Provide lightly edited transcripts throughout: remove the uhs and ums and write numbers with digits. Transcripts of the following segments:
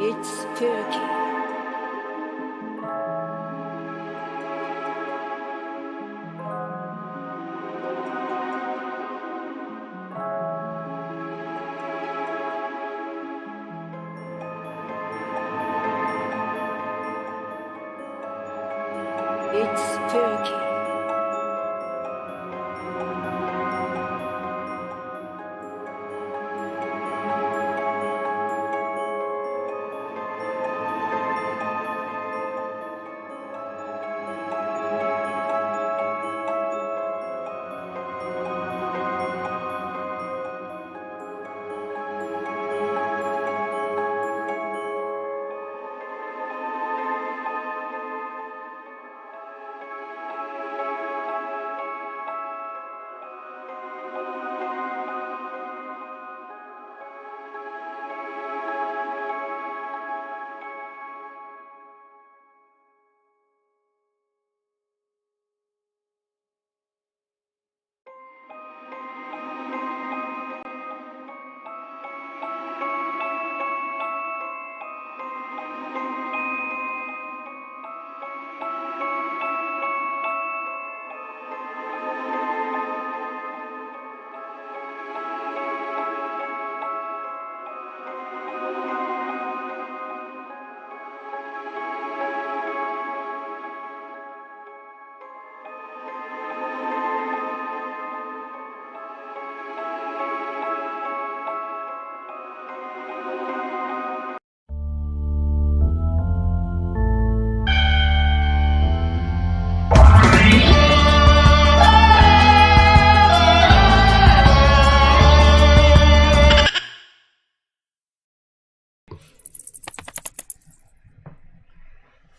It's spooky. It's spooky.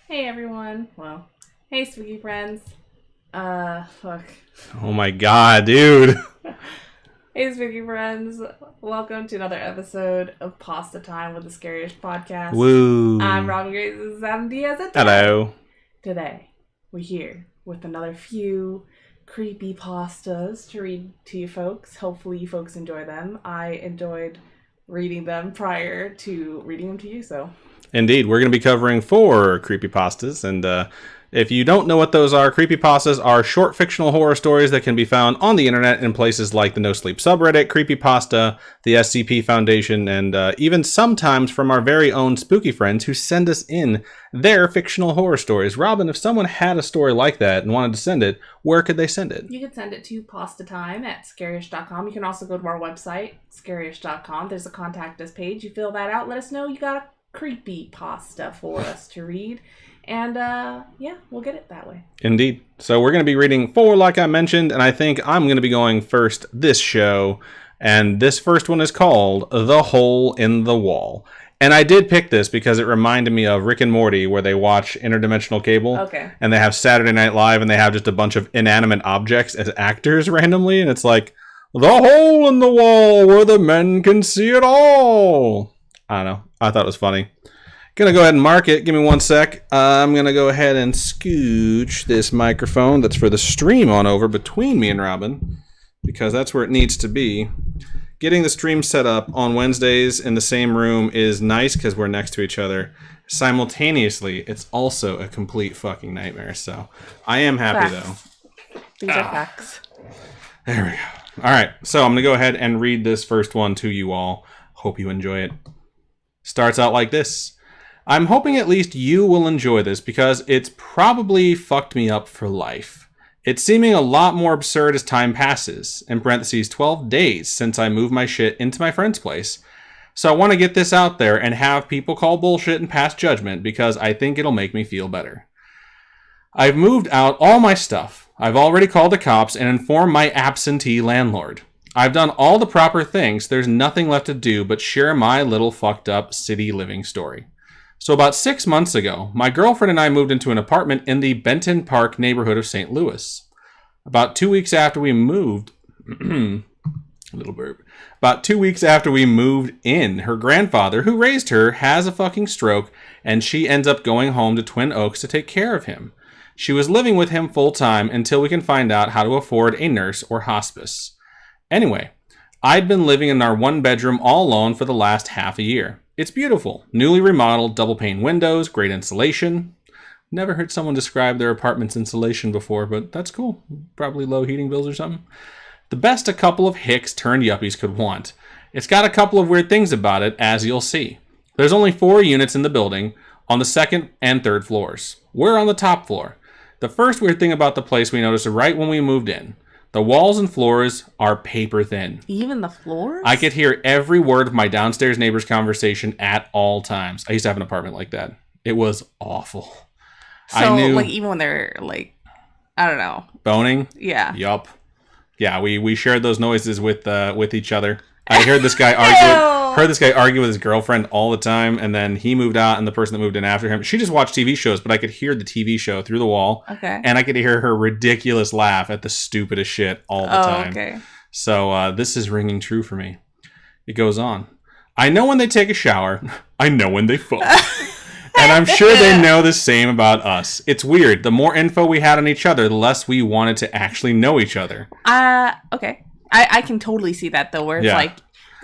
Hey everyone. Well, hey spooky friends. Fuck. Oh my god, dude. Hey spooky friends. Welcome to another episode of Pastatime with the Scaryish Podcast. Woo. I'm Robin Grace. This is Adam Diaz. Hello. Today, we're here with another few creepypastas to read to you folks. Hopefully you folks enjoy them. I enjoyed reading them prior to reading them to you, so... Indeed, we're going to be covering 4 creepypastas, and if you don't know what those are, creepypastas are short fictional horror stories that can be found on the internet in places like the No Sleep subreddit, Creepypasta, the SCP Foundation, and even sometimes from our very own spooky friends who send us in their fictional horror stories. Robin, if someone had a story like that and wanted to send it, where could they send it? You could send it to pastatime at scaryish.com. You can also go to our website, scaryish.com. There's a contact us page. You fill that out, let us know you got a creepy pasta for us to read, and yeah, we'll get it that way. Indeed. So we're going to be reading 4 like I mentioned, and I think I'm going to be going first this show, and this first one is called The Hole in the Wall. And I did pick this because it reminded me of Rick and Morty, where they watch Interdimensional Cable. Okay. And they have Saturday Night Live, and they have just a bunch of inanimate objects as actors randomly, and it's like, the hole in the wall where the men can see it all. I don't know. I thought it was funny. Gonna go ahead and mark it. Give me 1 sec. I'm gonna go ahead and scooch this microphone that's for the stream on over between me and Robin, because that's where it needs to be. Getting the stream set up on Wednesdays in the same room is nice because we're next to each other. Simultaneously, it's also a complete fucking nightmare. So I am happy Facts. Though. These are facts. There we go. All right. So I'm gonna go ahead and read this first one to you all. Hope you enjoy it. Starts out like this. I'm hoping at least you will enjoy this because it's probably fucked me up for life. It's seeming a lot more absurd as time passes, in parentheses 12 days since I moved my shit into my friend's place. So I want to get this out there and have people call bullshit and pass judgment because I think it'll make me feel better. I've moved out all my stuff. I've already called the cops and informed my absentee landlord. I've done all the proper things. There's nothing left to do but share my little fucked up city living story. So about 6 months ago, my girlfriend and I moved into an apartment in the Benton Park neighborhood of St. Louis. About 2 weeks after we moved, little burp. About 2 weeks after we moved in, her grandfather, who raised her, has a fucking stroke, and she ends up going home to Twin Oaks to take care of him. She was living with him full time until we can find out how to afford a nurse or hospice. Anyway, I'd been living in our 1 bedroom all alone for the last half a year. It's beautiful. Newly remodeled, double-pane windows, great insulation. Never heard someone describe their apartment's insulation before, but that's cool. Probably low heating bills or something. The best a couple of hicks turned yuppies could want. It's got a couple of weird things about it, as you'll see. There's only 4 units in the building, on the 2nd and 3rd floors. We're on the top floor. The first weird thing about the place we noticed right when we moved in. The walls and floors are paper thin. Even the floors? I could hear every word of my downstairs neighbor's conversation at all times. I used to have an apartment like that. It was awful. So, like, even when they're, like, I don't know. Boning? Yeah. Yup. Yeah, we shared those noises with each other. I heard this guy argue with his girlfriend all the time, and then he moved out, and the person that moved in after him, she just watched TV shows, but I could hear the TV show through the wall. Okay. And I could hear her ridiculous laugh at the stupidest shit all the time. Okay. So this is ringing true for me. It goes on. I know when they take a shower. I know when they fuck. And I'm sure they know the same about us. It's weird. The more info we had on each other, the less we wanted to actually know each other. Okay. I can totally see that, though, where it's like,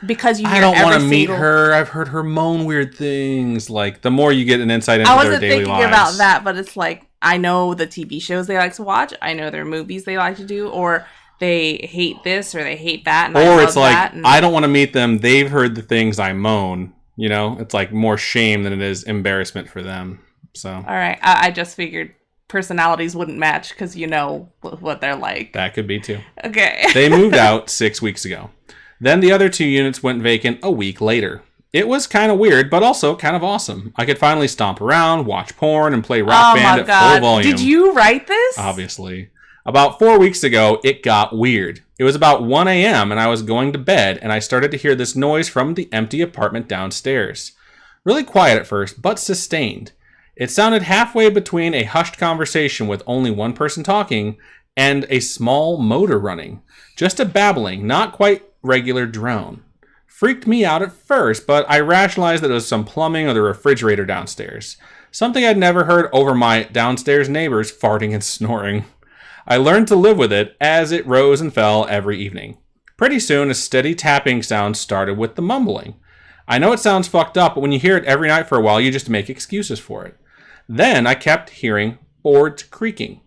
because you hear I don't want to meet her. I've heard her moan weird things. Like, the more you get an insight into their daily lives. I wasn't thinking about that, but it's like, I know the TV shows they like to watch. I know their movies they like to do, or they hate this or they hate that. And or it's like, I don't want to meet them. They've heard the things I moan. You know, it's like more shame than it is embarrassment for them. So, all right. I just figured personalities wouldn't match because you know what they're like. That could be too. Okay. They moved out 6 weeks ago. Then the other 2 units went vacant a week later. It was kind of weird, but also kind of awesome. I could finally stomp around, watch porn, and play Rock Band at full volume. Did you write this? Obviously. About 4 weeks ago, it got weird. It was about 1 a.m. and I was going to bed, and I started to hear this noise from the empty apartment downstairs. Really quiet at first, but sustained. It sounded halfway between a hushed conversation with only one person talking and a small motor running. Just a babbling, not quite regular drone. Freaked me out at first, but I rationalized that it was some plumbing or the refrigerator downstairs. Something I'd never heard over my downstairs neighbors farting and snoring. I learned to live with it as it rose and fell every evening. Pretty soon, a steady tapping sound started with the mumbling. I know it sounds fucked up, but when you hear it every night for a while, you just make excuses for it. Then I kept hearing boards creaking.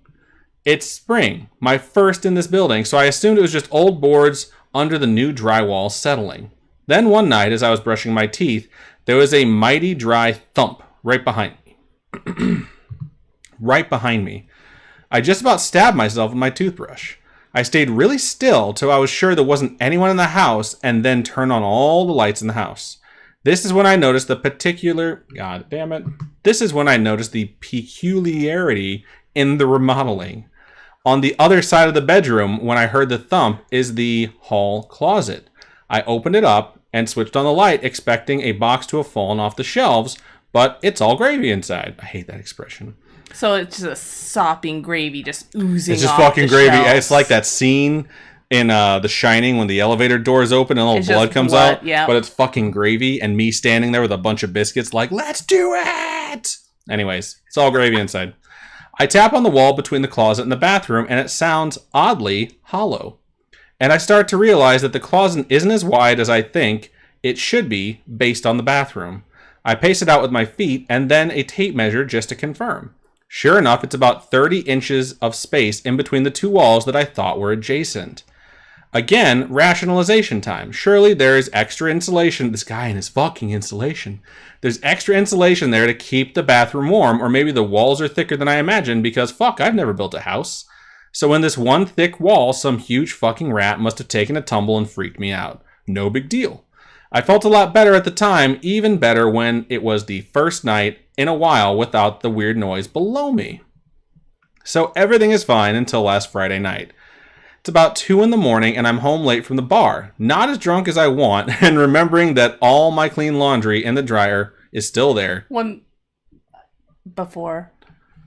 It's spring, my first in this building, so I assumed it was just old boards under the new drywall settling. Then one night, as I was brushing my teeth, there was a mighty dry thump right behind me. Right behind me. I just about stabbed myself with my toothbrush. I stayed really still till I was sure there wasn't anyone in the house and then turned on all the lights in the house. This is when I noticed the peculiarity in the remodeling. On the other side of the bedroom, when I heard the thump, is the hall closet. I opened it up and switched on the light, expecting a box to have fallen off the shelves, but it's all gravy inside. I hate that expression. So it's just a sopping gravy just oozing off. It's just fucking gravy. Shelves. It's like that scene in The Shining when the elevator doors open and all the blood comes out. Yep. But it's fucking gravy and me standing there with a bunch of biscuits like, let's do it! Anyways, it's all gravy inside. I tap on the wall between the closet and the bathroom and it sounds oddly hollow. And I start to realize that the closet isn't as wide as I think it should be based on the bathroom. I pace it out with my feet and then a tape measure just to confirm. Sure enough, it's about 30 inches of space in between the 2 walls that I thought were adjacent. Again, rationalization time. Surely there's extra insulation. This guy and his fucking insulation. There's extra insulation there to keep the bathroom warm, or maybe the walls are thicker than I imagined because fuck, I've never built a house. So in this one thick wall, some huge fucking rat must have taken a tumble and freaked me out. No big deal. I felt a lot better at the time, even better when it was the first night in a while without the weird noise below me. So everything is fine until last Friday night. It's about 2 a.m. and I'm home late from the bar, not as drunk as I want, and remembering that all my clean laundry in the dryer is still there. Before?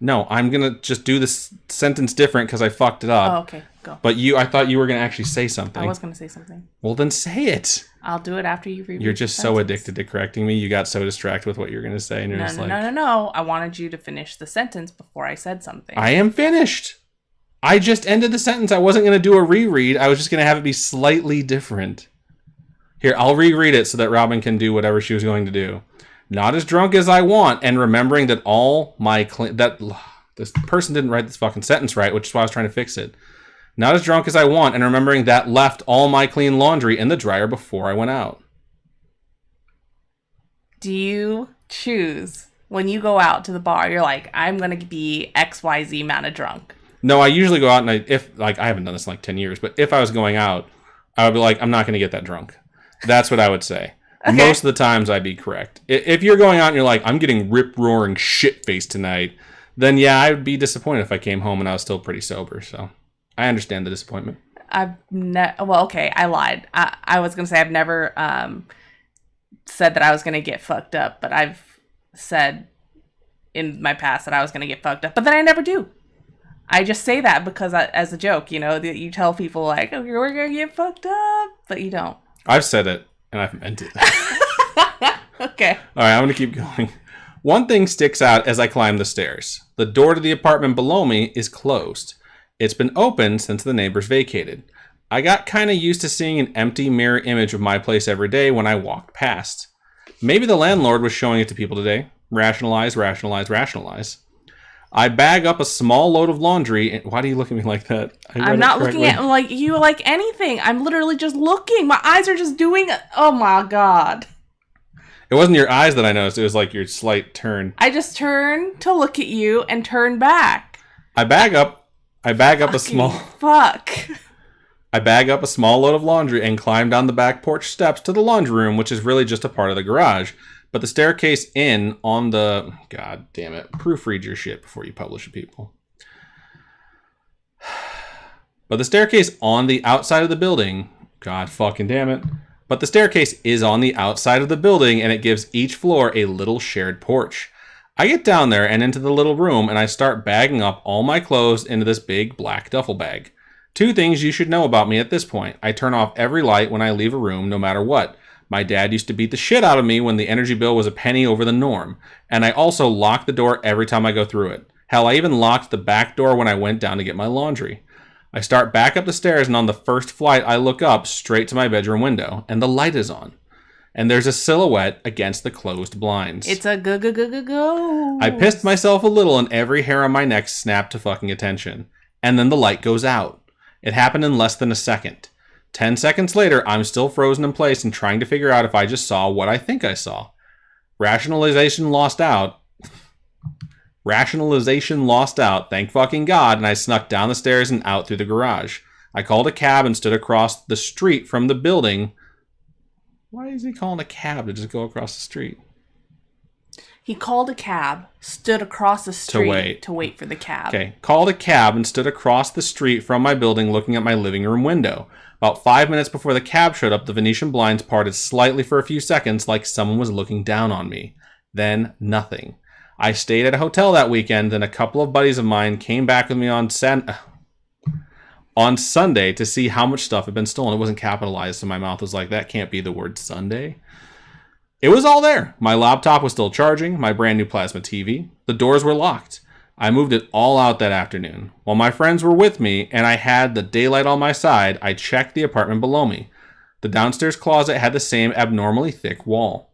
No, I'm going to just do this sentence different because I fucked it up. Oh, okay, go. But I thought you were going to actually say something. I was going to say something. Well, then say it. I'll do it after you read. You're just so addicted to correcting me. You got so distracted with what you were going to say. And you're No. I wanted you to finish the sentence before I said something. I am finished. I just ended the sentence. I wasn't going to do a reread. I was just going to have it be slightly different. Here, I'll reread it so that Robin can do whatever she was going to do. Not as drunk as I want, and remembering that all my this person didn't write this fucking sentence right, which is why I was trying to fix it. Not as drunk as I want, and remembering that left all my clean laundry in the dryer before I went out. Do you choose when you go out to the bar? You're like, I'm gonna be XYZ amount of drunk. No, I usually go out and I haven't done this in like 10 years, but if I was going out, I would be like, I'm not going to get that drunk. That's what I would say. Okay. Most of the times I'd be correct. If you're going out and you're like, I'm getting rip-roaring shit-faced tonight, then yeah, I would be disappointed if I came home and I was still pretty sober. So I understand the disappointment. Well, okay, I lied. I was going to say I've never said that I was going to get fucked up, but I've said in my past that I was going to get fucked up, but then I never do. I just say that because as a joke, you know, that you tell people like, oh, we're going to get fucked up, but you don't. I've said it, and I've meant it. Okay. All right, I'm going to keep going. One thing sticks out as I climb the stairs. The door to the apartment below me is closed. It's been open since the neighbors vacated. I got kind of used to seeing an empty mirror image of my place every day when I walked past. Maybe the landlord was showing it to people today. Rationalize, rationalize, rationalize. I bag up a small load of laundry. Why do you look at me like that? I'm not looking at like you like anything. I'm literally just looking. My eyes are just doing it. Oh my God. It wasn't your eyes that I noticed. It was like your slight turn. I just turn to look at you and turn back. I bag up a small... Fuck. I bag up a small load of laundry and climb down the back porch steps to the laundry room, which is really just a part of the garage. But the staircase in on the... God damn it. Proofread your shit before you publish it, people. But the staircase on the outside of the building... God fucking damn it. But the staircase is on the outside of the building, and it gives each floor a little shared porch. I get down there and into the little room, and I start bagging up all my clothes into this big black duffel bag. 2 things you should know about me at this point. I turn off every light when I leave a room, no matter what. My dad used to beat the shit out of me when the energy bill was a penny over the norm. And I also lock the door every time I go through it. Hell, I even locked the back door when I went down to get my laundry. I start back up the stairs, and on the first flight, I look up straight to my bedroom window, and the light is on. And there's a silhouette against the closed blinds. It's a go. I pissed myself a little, and every hair on my neck snapped to fucking attention. And then the light goes out. It happened in less than a second. 10 seconds later, I'm still frozen in place and trying to figure out if I just saw what I think I saw. Rationalization lost out. Thank fucking God, and I snuck down the stairs and out through the garage. I called a cab and stood across the street from the building. Why is he calling a cab to just go across the street? He called a cab, stood across the street to wait for the cab. Okay, called a cab and stood across the street from my building looking at my living room window. About 5 minutes before the cab showed up, the Venetian blinds parted slightly for a few seconds like someone was looking down on me. Then nothing. I stayed at a hotel that weekend, and a couple of buddies of mine came back with me on Sunday to see how much stuff had been stolen. It wasn't capitalized, so my mouth was like, that can't be the word Sunday. It was all there. My laptop was still charging, my brand new plasma TV. The doors were locked. I moved it all out that afternoon. While my friends were with me and I had the daylight on my side, I checked the apartment below me. The downstairs closet had the same abnormally thick wall.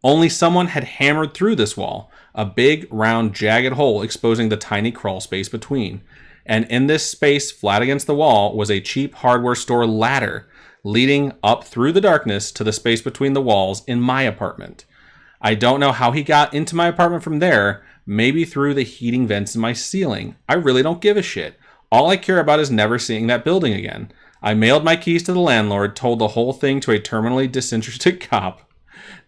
Only someone had hammered through this wall, a big, round, jagged hole exposing the tiny crawl space between. And in this space, flat against the wall, was a cheap hardware store ladder leading up through the darkness to the space between the walls in my apartment. I don't know how he got into my apartment from there, maybe through the heating vents in my ceiling. I really don't give a shit. All I care about is never seeing that building again. I mailed my keys to the landlord, told the whole thing to a terminally disinterested cop.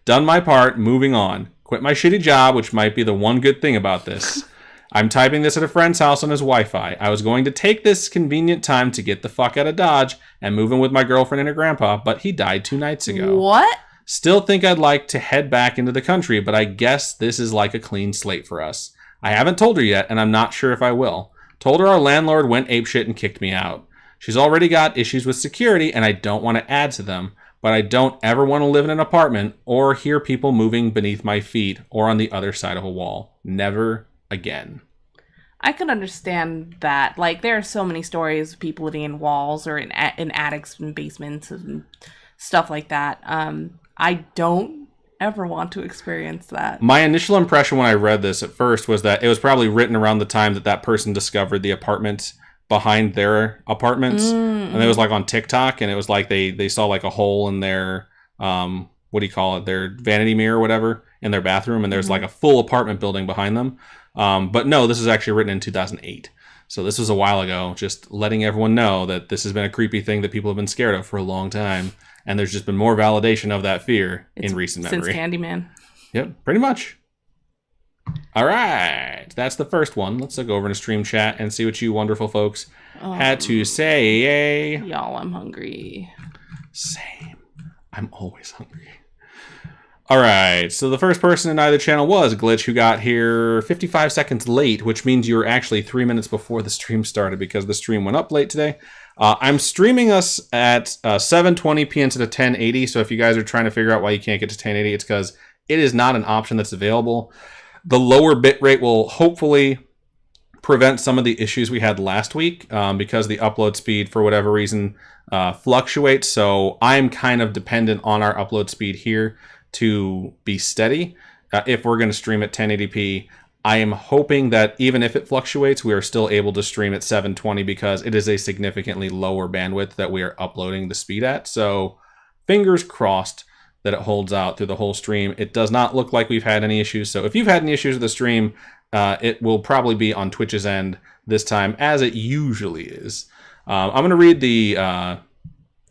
Done my part, moving on. Quit my shitty job, which might be the one good thing about this. I'm typing this at a friend's house on his Wi-Fi. I was going to take this convenient time to get the fuck out of Dodge and move in with my girlfriend and her grandpa, but he died 2 nights ago. What? Still think I'd like to head back into the country, but I guess this is like a clean slate for us. I haven't told her yet, and I'm not sure if I will. Told her our landlord went apeshit and kicked me out. She's already got issues with security, and I don't want to add to them, but I don't ever want to live in an apartment or hear people moving beneath my feet or on the other side of a wall. Never again. I can understand that. Like, there are so many stories of people living in walls or in attics and basements and stuff like that. I don't ever want to experience that. My initial impression when I read this at first was that it was probably written around the time that person discovered the apartment behind their apartments. And it was like on TikTok, and it was like they saw like a hole in their, what do you call it? Their vanity mirror or whatever in their bathroom. And there's like a full apartment building behind them. But no, this is actually written in 2008. So this was a while ago, just letting everyone know that this has been a creepy thing that people have been scared of for a long time. And there's just been more validation of that fear in recent memory. Since Candyman. Yep, pretty much. All right. That's the first one. Let's go over into stream chat and see what you wonderful folks had to say. Y'all, I'm hungry. Same. I'm always hungry. All right, so the first person in either channel was Glitch, who got here 55 seconds late, which means you were actually 3 minutes before the stream started because the stream went up late today. I'm streaming us at 720p instead of 1080, so if you guys are trying to figure out why you can't get to 1080, it's because it is not an option that's available. The lower bitrate will hopefully prevent some of the issues we had last week because the upload speed, for whatever reason, fluctuates, so I'm kind of dependent on our upload speed here to be steady. If we're going to stream at 1080p, I am hoping that even if it fluctuates, we are still able to stream at 720 because it is a significantly lower bandwidth that we are uploading the speed at. So fingers crossed that it holds out through the whole stream. It does not look like we've had any issues. So if you've had any issues with the stream, it will probably be on Twitch's end this time, as it usually is. I'm going to read the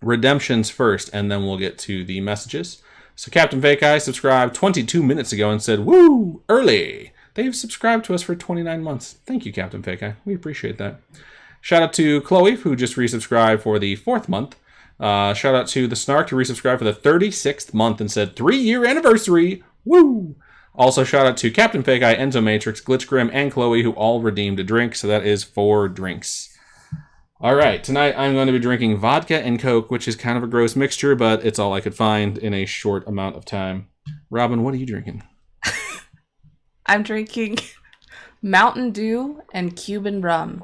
redemptions first, and then we'll get to the messages. So Captain Fake Eye subscribed 22 minutes ago and said, "Woo, early." They've subscribed to us for 29 months. Thank you, Captain Fake Eye. We appreciate that. Shout out to Chloe, who just resubscribed for the 4th month. Shout out to the Snark, who resubscribed for the 36th month and said, 3-year anniversary. Woo! Also, shout out to Captain Fake Eye, Enzo Matrix, Glitch Grim, and Chloe, who all redeemed a drink. So that is 4 drinks. All right, tonight I'm going to be drinking vodka and Coke, which is kind of a gross mixture, but it's all I could find in a short amount of time. Robin, what are you drinking? I'm drinking Mountain Dew and Cuban rum.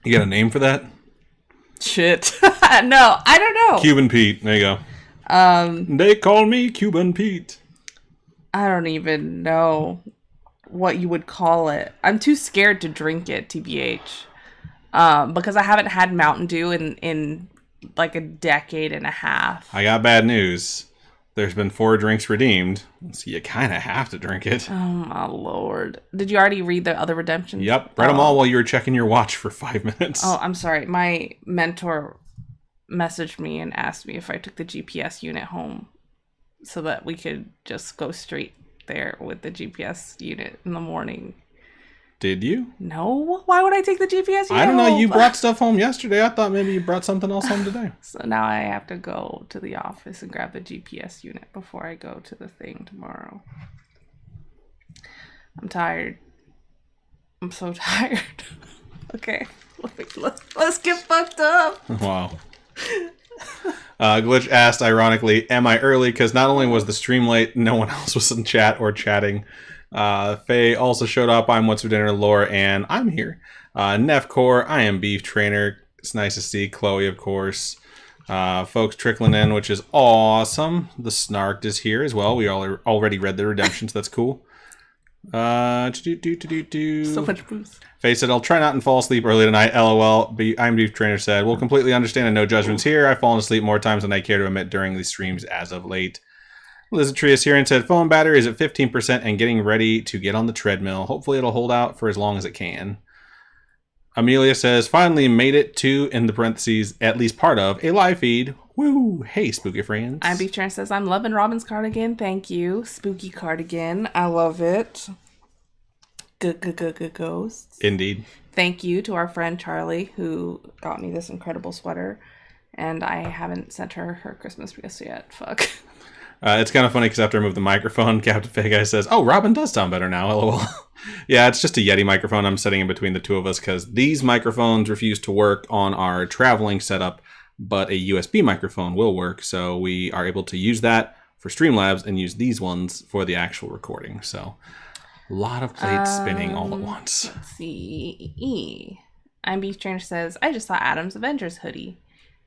You got a name for that? Shit. No, I don't know. Cuban Pete. There you go. They call me Cuban Pete. I don't even know what you would call it. I'm too scared to drink it, TBH. Because I haven't had Mountain Dew in like a decade and a half. I got bad news. There's been 4 drinks redeemed, so you kind of have to drink it. Oh my lord. Did you already read the other redemptions? Yep, read them all while you were checking your watch for 5 minutes. Oh, I'm sorry. My mentor messaged me and asked me if I took the GPS unit home so that we could just go straight there with the GPS unit in the morning. Did you? No. Why would I take the GPS unit I don't know. home? You brought stuff home yesterday. I thought maybe you brought something else home today. So now I have to go to the office and grab the GPS unit before I go to the thing tomorrow. I'm tired. I'm so tired. Okay. Let's get fucked up. Wow. Glitch asked, ironically, am I early? Because not only was the stream late, no one else was in chat or chatting. Faye also showed up. I'm What's for Dinner, Laura, and I'm here. Nefcore, I am Beef Trainer. It's nice to see Chloe, of course. Folks trickling in, which is awesome. The Snarked is here as well. We all already read the redemption, so that's cool. So much boost. Faye said, I'll try not and fall asleep early tonight. LOL. I'm Beef Trainer said, we'll completely understand and no judgments here. I've fallen asleep more times than I care to admit during the streams as of late. Lizardtrius here and said, phone battery is at 15% and getting ready to get on the treadmill. Hopefully it'll hold out for as long as it can. Amelia says, finally made it to, in the parentheses, at least part of, a live feed. Woo! Hey, spooky friends. I'm Beef Trainer says, I'm loving Robin's cardigan. Thank you. Spooky cardigan. I love it. Good ghosts. Indeed. Thank you to our friend Charlie, who got me this incredible sweater. And I haven't sent her Christmas gifts yet. Fuck. It's kind of funny because after I moved the microphone, Captain Fake Guy says, oh, Robin does sound better now, lol. Yeah, it's just a Yeti microphone I'm setting in between the two of us because these microphones refuse to work on our traveling setup, but a USB microphone will work, so we are able to use that for Streamlabs and use these ones for the actual recording. So, a lot of plates spinning all at once. Let's see. I'm Beef Trainer says, I just saw Adam's Avengers hoodie.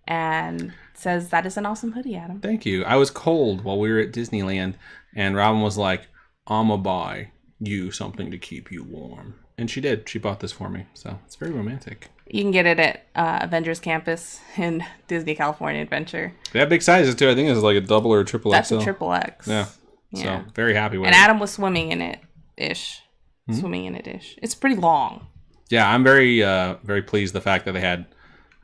and says that is an awesome hoodie, Adam. Thank you. I was cold while we were at Disneyland, and Robin was like, "I'ma buy you something to keep you warm," and she did. She bought this for me, so it's very romantic. You can get it at Avengers Campus in Disney California Adventure. They have big sizes too. I think it's like a double or a triple XL. That's a triple X. Yeah. So very happy with it. And Adam was swimming in it ish. Swimming in it ish. It's pretty long. Yeah, I'm very very pleased the fact that they had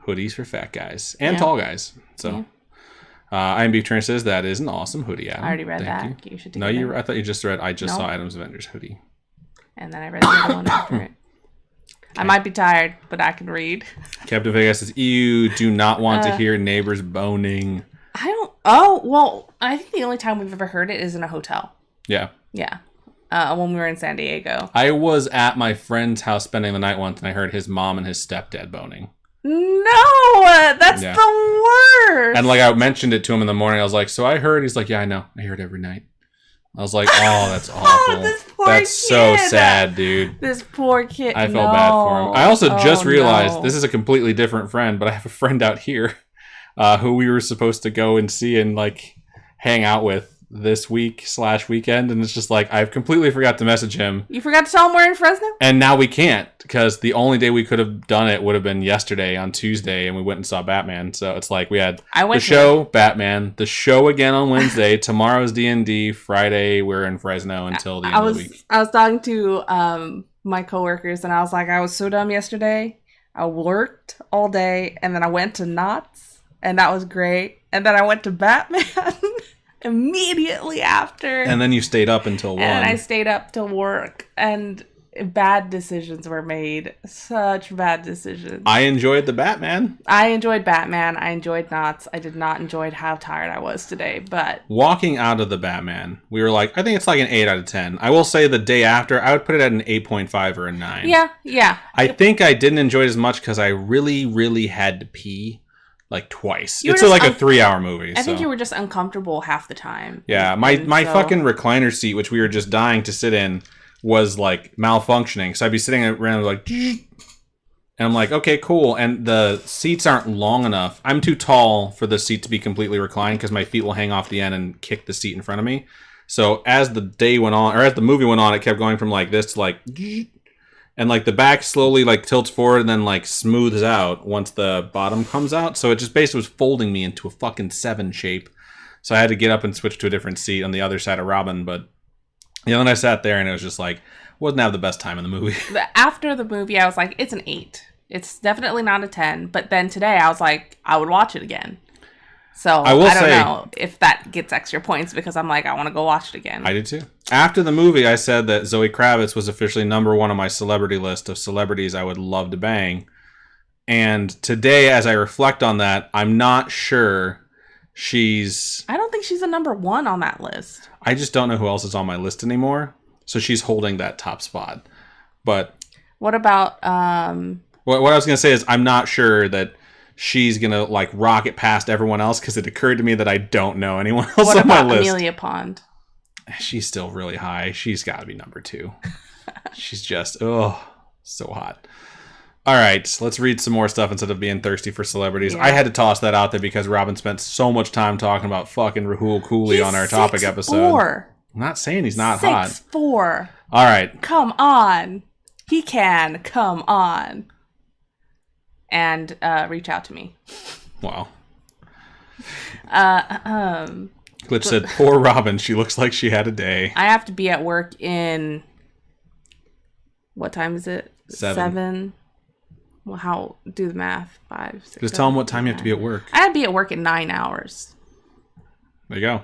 hoodies for fat guys and tall guys. So I Am Beef Trainer says that is an awesome hoodie, Adam. I already read Thank that. You. You should No, I thought you just read I just saw Adam's Avengers hoodie. And then I read the other one after it. I might be tired, but I can read. Captain Vegas says, "You do not want to hear neighbors boning." I don't. Oh, well, I think the only time we've ever heard it is in a hotel. Yeah. Yeah. When we were in San Diego. I was at my friend's house spending the night once, and I heard his mom and his stepdad boning. No, that's the worst. And like I mentioned it to him in the morning. I was like, "So I heard." He's like, "Yeah, I know. I hear it every night." I was like, "Oh, that's awful. This poor that's so kid. sad, dude." This poor kid. I felt bad for him. I also just realized this is a completely different friend, but I have a friend out here who we were supposed to go and see and like hang out with this week/weekend, and it's just like I've completely forgot to message him. You forgot to tell him we're in Fresno? And now we can't, because the only day we could have done it would have been yesterday on Tuesday, and we went and saw Batman. So it's like we had the show, Batman, the show again on Wednesday, tomorrow's D&D, Friday we're in Fresno until the end of the week. I was talking to my coworkers, and I was like, I was so dumb yesterday. I worked all day, and then I went to Knott's, and that was great. And then I went to Batman immediately after. And then you stayed up until 1. And I stayed up till work, and bad decisions were made. Such bad decisions. I enjoyed the Batman. I enjoyed Batman. I enjoyed Knott's. I did not enjoy how tired I was today, but... Walking out of the Batman, we were like, I think it's like an 8 out of 10. I will say the day after, I would put it at an 8.5 or a 9. Yeah. I think I didn't enjoy it as much because I really, really had to pee. Like twice. It's like a 3-hour movie. I think you were just uncomfortable half the time. Yeah, my fucking recliner seat, which we were just dying to sit in, was like malfunctioning. So I'd be sitting around like, and I'm like, okay, cool. And the seats aren't long enough. I'm too tall for the seat to be completely reclined because my feet will hang off the end and kick the seat in front of me. So as the day went on, or as the movie went on, it kept going from like this to like, and like the back slowly like tilts forward and then like smooths out once the bottom comes out. So it just basically was folding me into a fucking 7 shape. So I had to get up and switch to a different seat on the other side of Robin. But then I sat there and it was just like, wasn't have the best time in the movie. After the movie, I was like, it's an 8. It's definitely not a 10. But then today I was like, I would watch it again. So I don't know if that gets extra points because I'm like, I want to go watch it again. I did too. After the movie, I said that Zoe Kravitz was officially number 1 on my celebrity list of celebrities I would love to bang. And today, as I reflect on that, I'm not sure I don't think she's a number 1 on that list. I just don't know who else is on my list anymore. So she's holding that top spot. But what about... What I was going to say is I'm not sure that she's going to like rocket past everyone else because it occurred to me that I don't know anyone else on my list. What about Amelia Pond? She's still really high. She's got to be number 2. She's just, so hot. All right, let's read some more stuff instead of being thirsty for celebrities. Yeah. I had to toss that out there because Robin spent so much time talking about fucking Rahul Cooley on our topic episode. 6'4". I'm not saying he's not hot. 6'4". All right. Come on. He can. Come on. And reach out to me. Wow. Glitch said, poor Robin. She looks like she had a day. I have to be at work in... What time is it? 7. Well, how... Do the math. 5, 6, Just tell them what time you have to be at work. I had to be at work in 9 hours. There you go.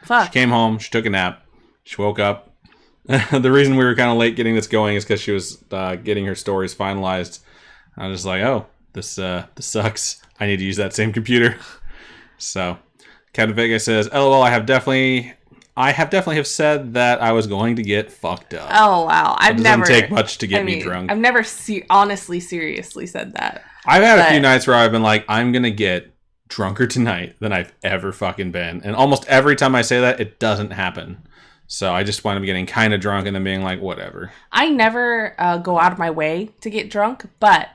Fuck. She came home. She took a nap. She woke up. The reason we were kind of late getting this going is because she was getting her stories finalized. I was just like, oh, this sucks. I need to use that same computer. So, Captain Vega says, LOL, I have definitely have said that I was going to get fucked up. Oh, wow. It doesn't take much to get me drunk. I've never honestly, seriously said that. I've had a few nights where I've been like, I'm going to get drunker tonight than I've ever fucking been. And almost every time I say that, it doesn't happen. So I just wind up getting kind of drunk and then being like, whatever. I never go out of my way to get drunk, but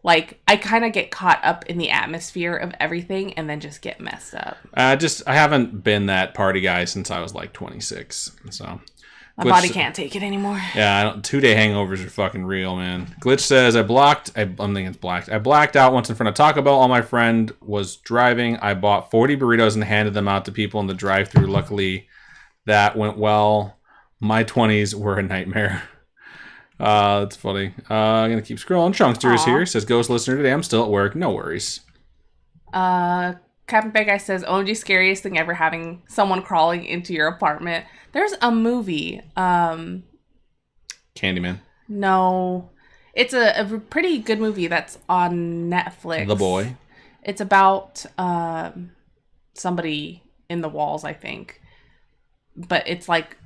Like, I kind of get caught up in the atmosphere of everything and then just get messed up. I haven't been that party guy since I was like 26. So My body can't take it anymore. Yeah, 2-day hangovers are fucking real, man. Glitch says, I'm thinking it's blacked. I blacked out once in front of Taco Bell while my friend was driving. I bought 40 burritos and handed them out to people in the drive-thru. Luckily, that went well. My 20s were a nightmare. That's funny. I'm going to keep scrolling. Chunkster is here. Says, Ghost listener today. I'm still at work. No worries. Captain Big Guy says, OMG, scariest thing ever, having someone crawling into your apartment. There's a movie. Candyman. No. It's a pretty good movie that's on Netflix. The Boy. It's about somebody in the walls, I think. But it's like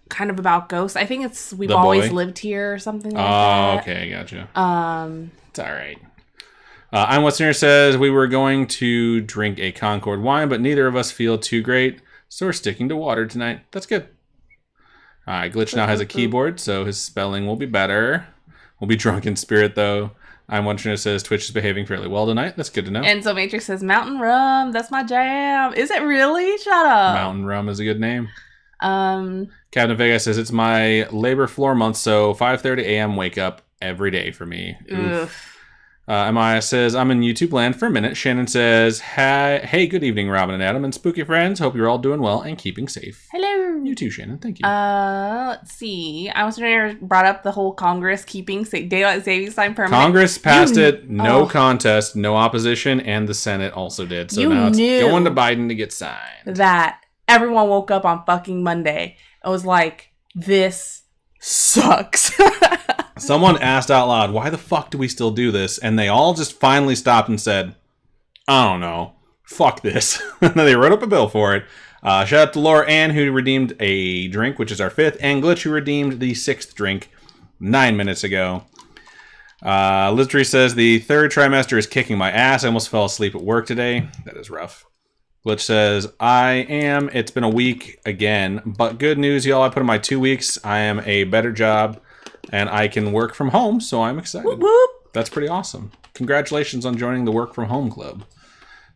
kind of about ghosts. I think it's We've Always Lived Here or something like that. Oh, okay, gotcha. It's all right. I'm What's Here says, we were going to drink a Concord wine, but neither of us feel too great, so we're sticking to water tonight. That's good. All right, Glitch now has a keyboard, so his spelling will be better. We'll be drunk in spirit, though. I'm Wondering says Twitch is behaving fairly well tonight. That's good to know. And so Matrix says Mountain Rum. That's my jam. Is it really? Shut up. Mountain Rum is a good name. Captain Vega says it's my labor floor month, so 5:30 a.m. wake up every day for me. Oof. Amaya says, I'm in YouTube land for a minute. Shannon says, hey, good evening, Robin and Adam and spooky friends. Hope you're all doing well and keeping safe. Hello. You too, Shannon. Thank you. Let's see. I was brought up the whole Congress keeping daylight savings time permanent. Congress passed it. No contest, no opposition, and the Senate also did. So now it's going to Biden to get signed. That everyone woke up on fucking Monday. It was like, this sucks. Someone asked out loud, why the fuck do we still do this? And they all just finally stopped and said, I don't know. Fuck this. And then they wrote up a bill for it. Shout out to Laura Ann, who redeemed a drink, which is our 5th, and Glitch, who redeemed the 6th drink 9 minutes ago. Liztree says, the 3rd trimester is kicking my ass. I almost fell asleep at work today. That is rough. Glitch says, it's been a week again, but good news, y'all. I put in my 2 weeks. I am a better job. And I can work from home, so I'm excited. Whoop, whoop. That's pretty awesome. Congratulations on joining the Work From Home Club.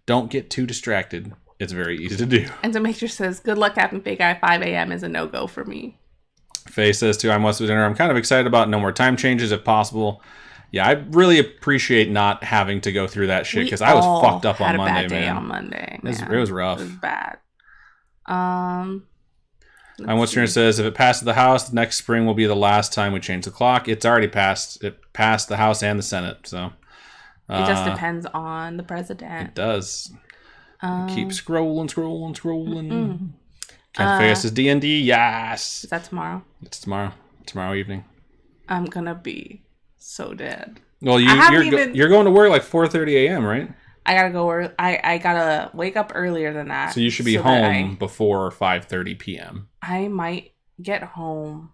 Don't get too distracted. It's very easy to do. And so Matrix says, good luck, Captain Big Guy. 5 a.m. is a no-go for me. Faye says, too, I'm West for dinner. I'm kind of excited about no more time changes if possible. Yeah, I really appreciate not having to go through that shit, because I was fucked up on Monday, man. Had a bad day on Monday. It was rough. It was bad. And What's Your says, if it passes the House, next spring will be the last time we change the clock. It's already passed. It passed the House and the Senate, so. It just depends on the president. It does. Keep scrolling. Cat Face says D&D, yes. Is that tomorrow? It's tomorrow. Tomorrow evening. I'm gonna be so dead. Well, you're going to work like 4:30 a.m., right? I gotta go. I gotta wake up earlier than that. So you should be home before 5:30 p.m. I might get home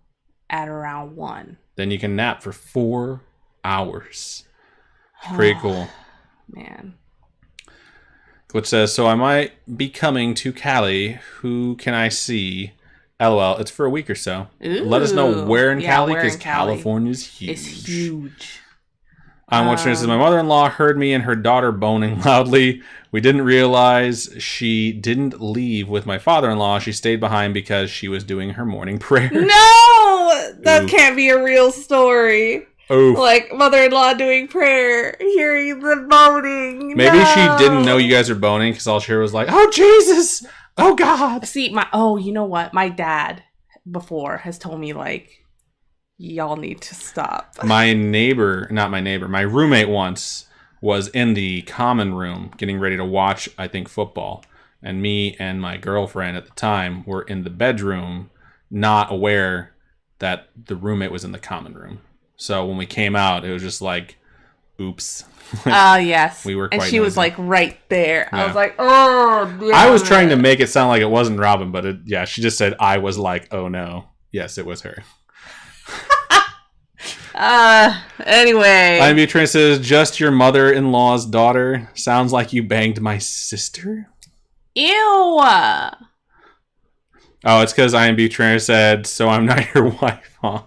at around 1. Then you can nap for 4 hours. Pretty cool, man. Which says, so I might be coming to Cali. Who can I see? LOL. It's for a week or so. Ooh. Let us know where in Cali, because California's huge. It's huge. I'm watching this. My mother-in-law heard me and her daughter boning loudly. We didn't realize she didn't leave with my father-in-law. She stayed behind because she was doing her morning prayer. No! That can't be a real story. Oof. Like, mother-in-law doing prayer, hearing the boning. Maybe she didn't know you guys were boning, because all she heard was like, oh, Jesus! Oh, God! See, you know what? My dad, before, has told me, like, y'all need to stop. My roommate once was in the common room getting ready to watch, I think, football. And me and my girlfriend at the time were in the bedroom, not aware that the roommate was in the common room. So when we came out, it was just like, oops. Yes. We were quite and she was like right there. Yeah. I was like, oh, I was trying to make it sound like it wasn't Robin, but she just said I was like, oh no. Yes, it was her. Anyway. I'm Beatrice says, just your mother-in-law's daughter. Sounds like you banged my sister. Ew. Oh, it's because I am Beatrice said, so I'm not your wife, huh?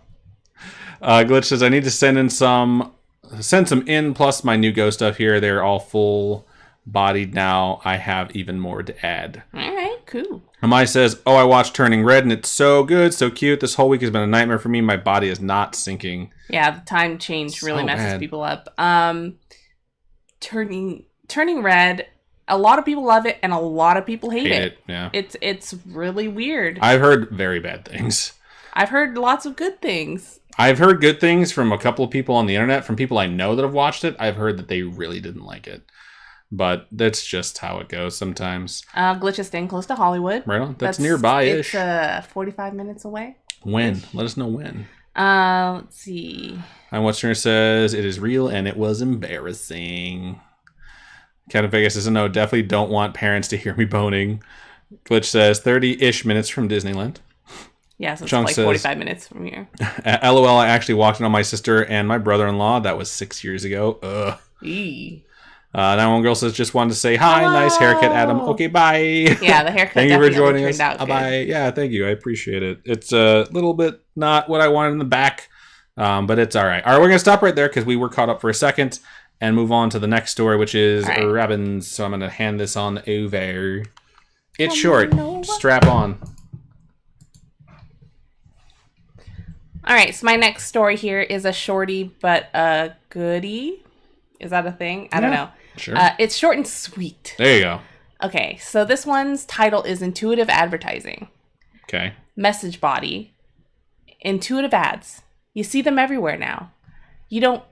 Glitch says, I need to send in some send some in, plus my new Go stuff here. They're all full-bodied now. I have even more to add. All right, cool. Amai says, I watched Turning Red, and it's so good, so cute. This whole week has been a nightmare for me. My body is not syncing. Yeah, the time change really messes bad. people up. Turning Red, a lot of people love it, and a lot of people hate it. Yeah. It's really weird. I've heard very bad things. I've heard lots of good things. I've heard good things from a couple of people on the internet, from people I know that have watched it. I've heard that they really didn't like it. But that's just how it goes sometimes. Glitch is staying close to Hollywood. Right on. That's nearby-ish. It's 45 minutes away. When? Let us know when. Let's see. I'm Western says, it is real and it was embarrassing. Captain Vegas says, no, definitely don't want parents to hear me boning. Glitch says, 30-ish minutes from Disneyland. Yeah, so it's Chunk like says, 45 minutes from here. LOL, I actually walked in on my sister and my brother-in-law. That was 6 years ago. Ugh. Eee. Now one girl says, just wanted to say hi. Hello. Nice haircut, Adam. Okay, bye. Yeah, the haircut Thank you for joining us. turned out good. Bye. Yeah, thank you. I appreciate it. It's a little bit not what I wanted in the back, but it's all right. All right, we're going to stop right there because we were caught up for a second and move on to the next story, which is right. Robin's. So I'm going to hand this on over. It's short. Strap on. All right, so my next story here is a shorty but a goodie. Is that a thing? I don't know. Sure. It's short and sweet. There you go. Okay, so this one's title is Intuitive Advertising. Okay. Message body. Intuitive ads. You see them everywhere now. You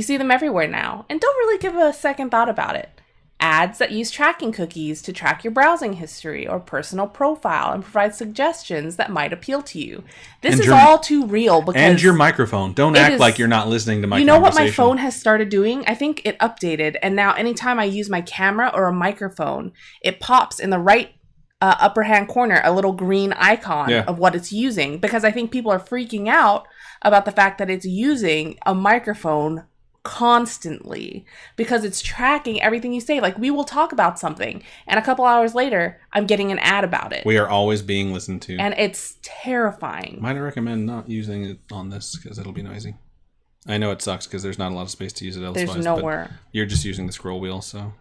see them everywhere now and don't really give a second thought about it. Ads that use tracking cookies to track your browsing history or personal profile and provide suggestions that might appeal to you. This is all too real because... And your microphone. Don't act like you're not listening to my conversation. You know what my phone has started doing? I think it updated, and now anytime I use my camera or a microphone, it pops in the right upper hand corner a little green icon of what it's using, because I think people are freaking out about the fact that it's using a microphone constantly because it's tracking everything you say. Like, we will talk about something and a couple hours later I'm getting an ad about it. We are always being listened to, and it's terrifying. Might I recommend not using it on this because it'll be noisy. I know it sucks because there's not a lot of space to use it elsewise. There's nowhere. But you're just using the scroll wheel, so.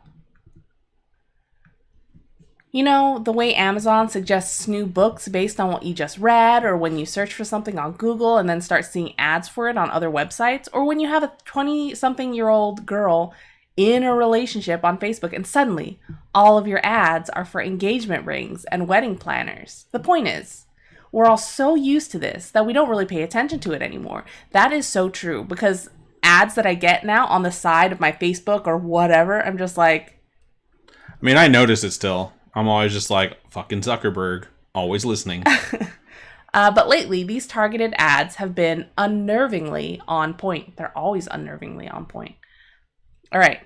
You know, the way Amazon suggests new books based on what you just read, or when you search for something on Google and then start seeing ads for it on other websites, or when you have a 20-something-year-old girl in a relationship on Facebook and suddenly all of your ads are for engagement rings and wedding planners. The point is, we're all so used to this that we don't really pay attention to it anymore. That is so true, because ads that I get now on the side of my Facebook or whatever, I'm just like... I mean, I notice it still. I'm always just like, fucking Zuckerberg, always listening. But lately, these targeted ads have been unnervingly on point. They're always unnervingly on point. All right.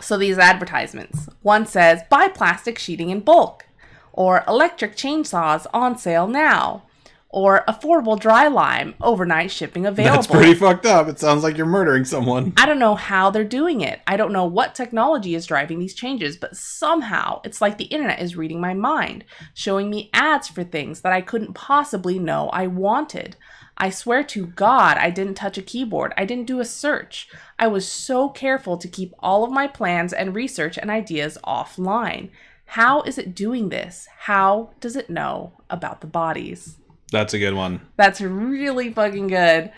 So these advertisements. One says, buy plastic sheeting in bulk. Or electric chainsaws on sale now. Or affordable dry lime, overnight shipping available. That's pretty fucked up. It sounds like you're murdering someone. I don't know how they're doing it. I don't know what technology is driving these changes, but somehow it's like the internet is reading my mind, showing me ads for things that I couldn't possibly know I wanted. I swear to God, I didn't touch a keyboard. I didn't do a search. I was so careful to keep all of my plans and research and ideas offline. How is it doing this? How does it know about the bodies? That's a good one. That's really fucking good.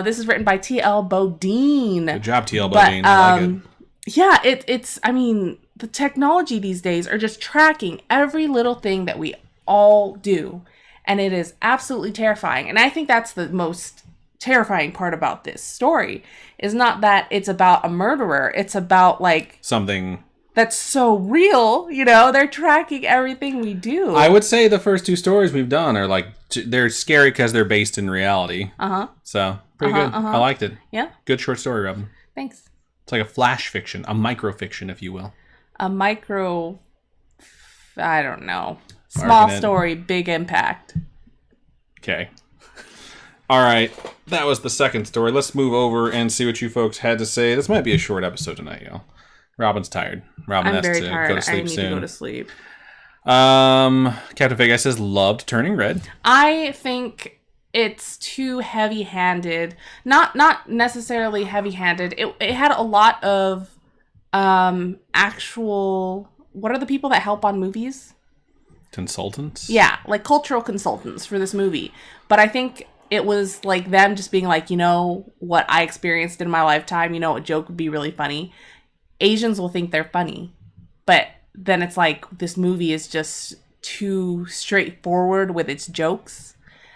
This is written by T.L. Bodine. Good job, T.L. Bodine. I like it. Yeah, it's, I mean, the technology these days are just tracking every little thing that we all do. And it is absolutely terrifying. And I think that's the most terrifying part about this story, is not that it's about a murderer. It's about, like... something... that's so real, you know? They're tracking everything we do. I would say the first two stories we've done are like, they're scary because they're based in reality. Uh-huh. So, pretty good. I liked it. Yeah. Good short story, Robin. Thanks. It's like a flash fiction, a micro fiction, if you will. A micro, I don't know. Small story, big impact. Okay. All right. That was the second story. Let's move over and see what you folks had to say. This might be a short episode tonight, y'all. Robin's tired. Robin I'm has very to tired. go to sleep I need soon. to go to sleep. Captain Vegas says loved Turning Red. I think it's too heavy-handed. Not necessarily heavy-handed. It had a lot of actual, what are the people that help on movies? Consultants? Yeah, like cultural consultants for this movie. But I think it was like them just being like, you know what I experienced in my lifetime, you know, a joke would be really funny. Asians will think they're funny. But then it's like this movie is just too straightforward with its jokes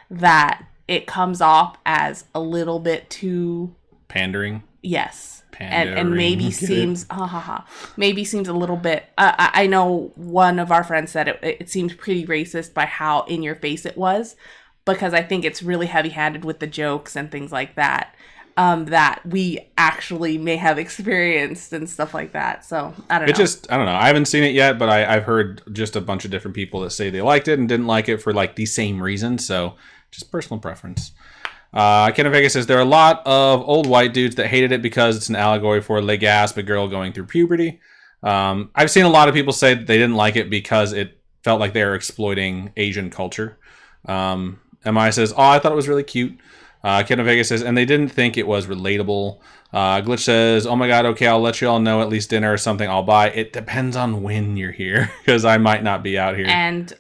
that it comes off as a little bit too pandering. Yes. Pandering. And maybe seems maybe seems a little bit I know one of our friends said it seemed pretty racist by how in your face it was, because I think it's really heavy-handed with the jokes and things like that that we actually may have experienced and stuff like that. So I don't know. I don't know. I haven't seen it yet, but I've heard just a bunch of different people that say they liked it and didn't like it for like the same reason. So just personal preference. Ken of Vegas says there are a lot of old white dudes that hated it because it's an allegory for Le Gasp, a girl going through puberty. I've seen a lot of people say that they didn't like it because it felt like they were exploiting Asian culture. MI says, oh, I thought it was really cute. Ken of Vegas says, and they didn't think it was relatable. Glitch says, oh my god, okay, I'll let you all know at least dinner or something I'll buy. It depends on when you're here, because I might not be out here. And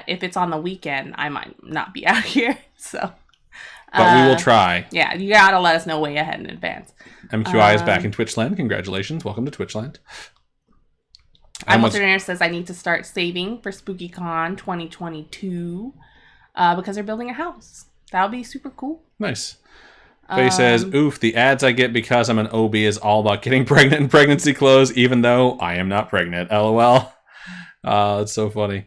if it's on the weekend, I might not be out here, so... But we will try. Yeah, you gotta let us know way ahead in advance. MQI is back in Twitchland. Congratulations. Welcome to Twitchland. I'm Walter says I need to start saving for SpookyCon 2022 because they're building a house. That would be super cool. Nice. Faye says, oof, the ads I get because I'm an OB is all about getting pregnant and pregnancy clothes, even though I am not pregnant. LOL. It's so funny.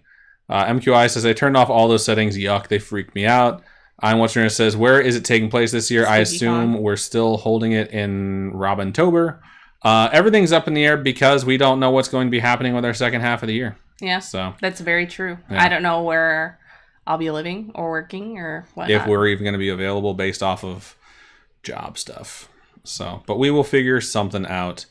MQI says, I turned off all those settings. Yuck, they freaked me out. I'm Watching says, where is it taking place this year? I assume we're still holding it in Robintober. Everything's up in the air because we don't know what's going to be happening with our second half of the year. Yeah, so that's very true. Yeah. I don't know where I'll be living or working or whatnot. If we're even going to be available based off of job stuff. So, but we will figure something out.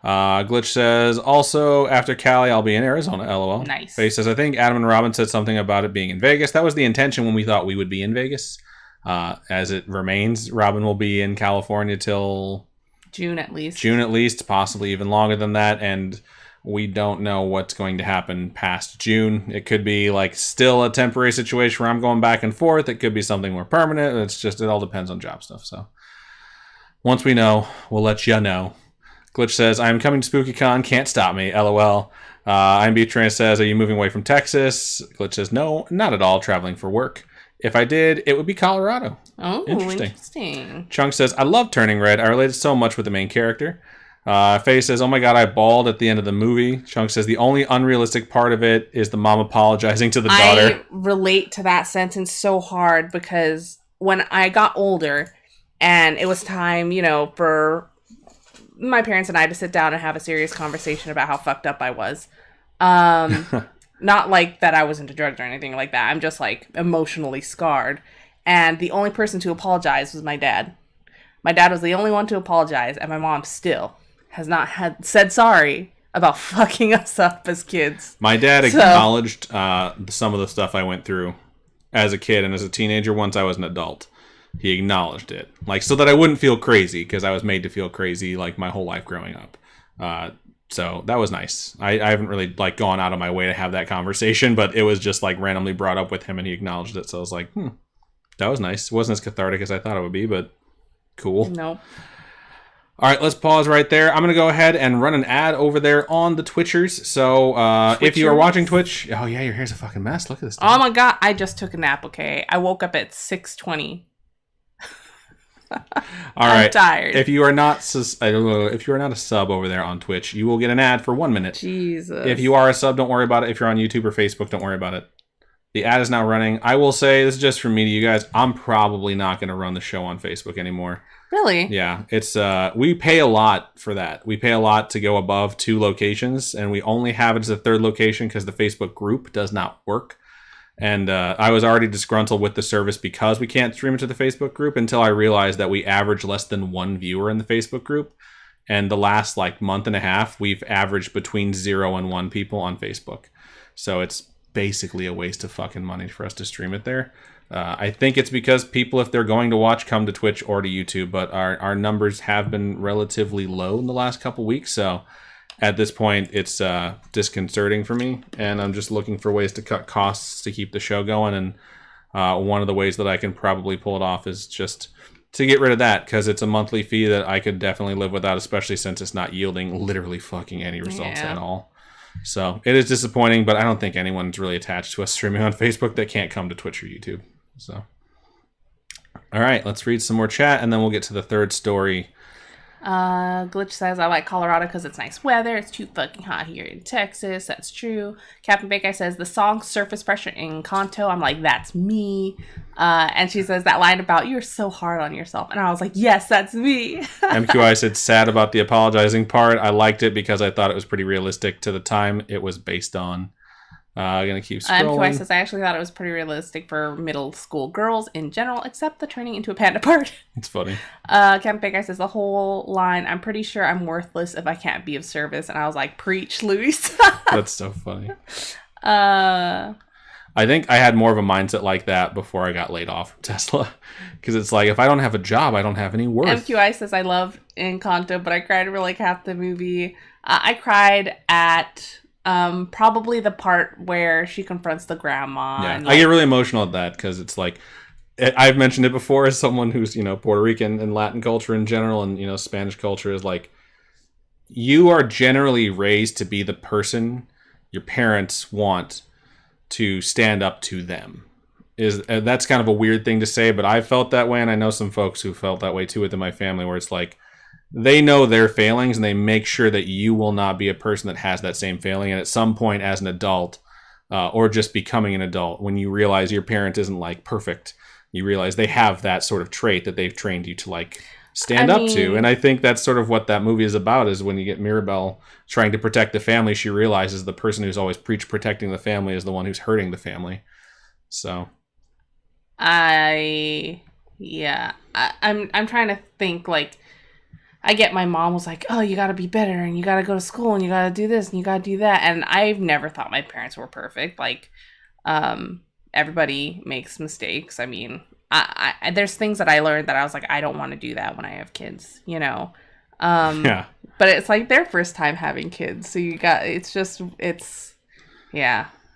Glitch says, also, after Cali, I'll be in Arizona, LOL. Nice. Faye says, I think Adam and Robin said something about it being in Vegas. That was the intention when we thought we would be in Vegas. As it remains, Robin will be in California till... June at least, possibly even longer than that, and we don't know what's going to happen past June. It could be, like, still a temporary situation where I'm going back and forth. It could be something more permanent. It all depends on job stuff, so... Once we know, we'll let you know. Glitch says, I'm coming to SpookyCon, can't stop me, LOL. I'm Beatrice says, are you moving away from Texas? Glitch says, no, not at all, traveling for work. If I did, it would be Colorado. Oh, interesting. Chunk says, I love Turning Red. I related so much with the main character. Faye says, oh my god, I bawled at the end of the movie. Chunk says, the only unrealistic part of it is the mom apologizing to the daughter. I relate to that sentence so hard because when I got older and it was time, you know, for... my parents and I to sit down and have a serious conversation about how fucked up I was. Not like that I was into drugs or anything like that. I'm just like emotionally scarred. And the only person to apologize was my dad. My dad was the only one to apologize, and my mom still has not said sorry about fucking us up as kids. My dad acknowledged some of the stuff I went through as a kid and as a teenager once I was an adult. He acknowledged it, like, so that I wouldn't feel crazy, because I was made to feel crazy like my whole life growing up. So that was nice. I haven't really like gone out of my way to have that conversation, but it was just like randomly brought up with him and he acknowledged it. So I was like, that was nice. It wasn't as cathartic as I thought it would be, but cool. Nope. All right, let's pause right there. I'm going to go ahead and run an ad over there on the Twitchers. So if you are watching Twitch... Oh, yeah, your hair's a fucking mess. Look at this. Oh, my God. I just took a nap, okay? I woke up at 6:20. All right. I'm tired. If you are not a sub over there on Twitch, you will get an ad for 1 minute. Jesus. If you are a sub, don't worry about it. If you're on YouTube or Facebook, don't worry about it. The ad is now running. I will say, this is just from me to you guys, I'm probably not going to run the show on Facebook anymore. Really? Yeah. It's we pay a lot for that. We pay a lot to go above 2 locations, and we only have it as a 3rd location because the Facebook group does not work. And I was already disgruntled with the service because we can't stream it to the Facebook group until I realized that we average less than 1 viewer in the Facebook group. And the last like month and a half, we've averaged between 0 and 1 people on Facebook. So it's basically a waste of fucking money for us to stream it there. I think it's because people, if they're going to watch, come to Twitch or to YouTube, but our numbers have been relatively low in the last couple weeks, so at this point it's disconcerting for me, and I'm just looking for ways to cut costs to keep the show going, and one of the ways that I can probably pull it off is just to get rid of that, because it's a monthly fee that I could definitely live without, especially since it's not yielding literally fucking any results at all. So it is disappointing, but I don't think anyone's really attached to us streaming on Facebook that can't come to Twitch or YouTube. So, all right, let's read some more chat, and then we'll get to the third story. Glitch says, I like Colorado because it's nice weather. It's too fucking hot here in Texas. That's true. Captain Bake says, the song Surface Pressure in Kanto. I'm like, that's me. And she says that line about, you're so hard on yourself. And I was like, yes, that's me. MQI said, sad about the apologizing part. I liked it because I thought it was pretty realistic to the time it was based on. I'm going to keep scrolling. MQI says, I actually thought it was pretty realistic for middle school girls in general, except the turning into a panda part. It's funny. Captain Big says, the whole line, I'm pretty sure I'm worthless if I can't be of service. And I was like, preach, Luis. That's so funny. I think I had more of a mindset like that before I got laid off from Tesla. Because it's like, if I don't have a job, I don't have any worth. MQI says, I love Encanto, but I cried for like half the movie. I cried at... probably the part where she confronts the grandma. Yeah, and, I get really emotional at that because it's like, I've mentioned it before as someone who's, Puerto Rican and Latin culture in general, and, Spanish culture is like, you are generally raised to be the person your parents want to stand up to them. That's kind of a weird thing to say, but I felt that way, and I know some folks who felt that way too within my family, where it's like, they know their failings and they make sure that you will not be a person that has that same failing. And at some point as an adult, or just becoming an adult, when you realize your parent isn't like perfect, you realize they have that sort of trait that they've trained you to like stand up to. And I think that's sort of what that movie is about, is when you get Mirabelle trying to protect the family, she realizes the person who's always preached protecting the family is the one who's hurting the family. So I'm trying to think, like, I get my mom was like, oh, you got to be better and you got to go to school and you got to do this and you got to do that. And I've never thought my parents were perfect. Like, everybody makes mistakes. I mean, I there's things that I learned that I was like, I don't want to do that when I have kids, Yeah. But it's like their first time having kids. So yeah.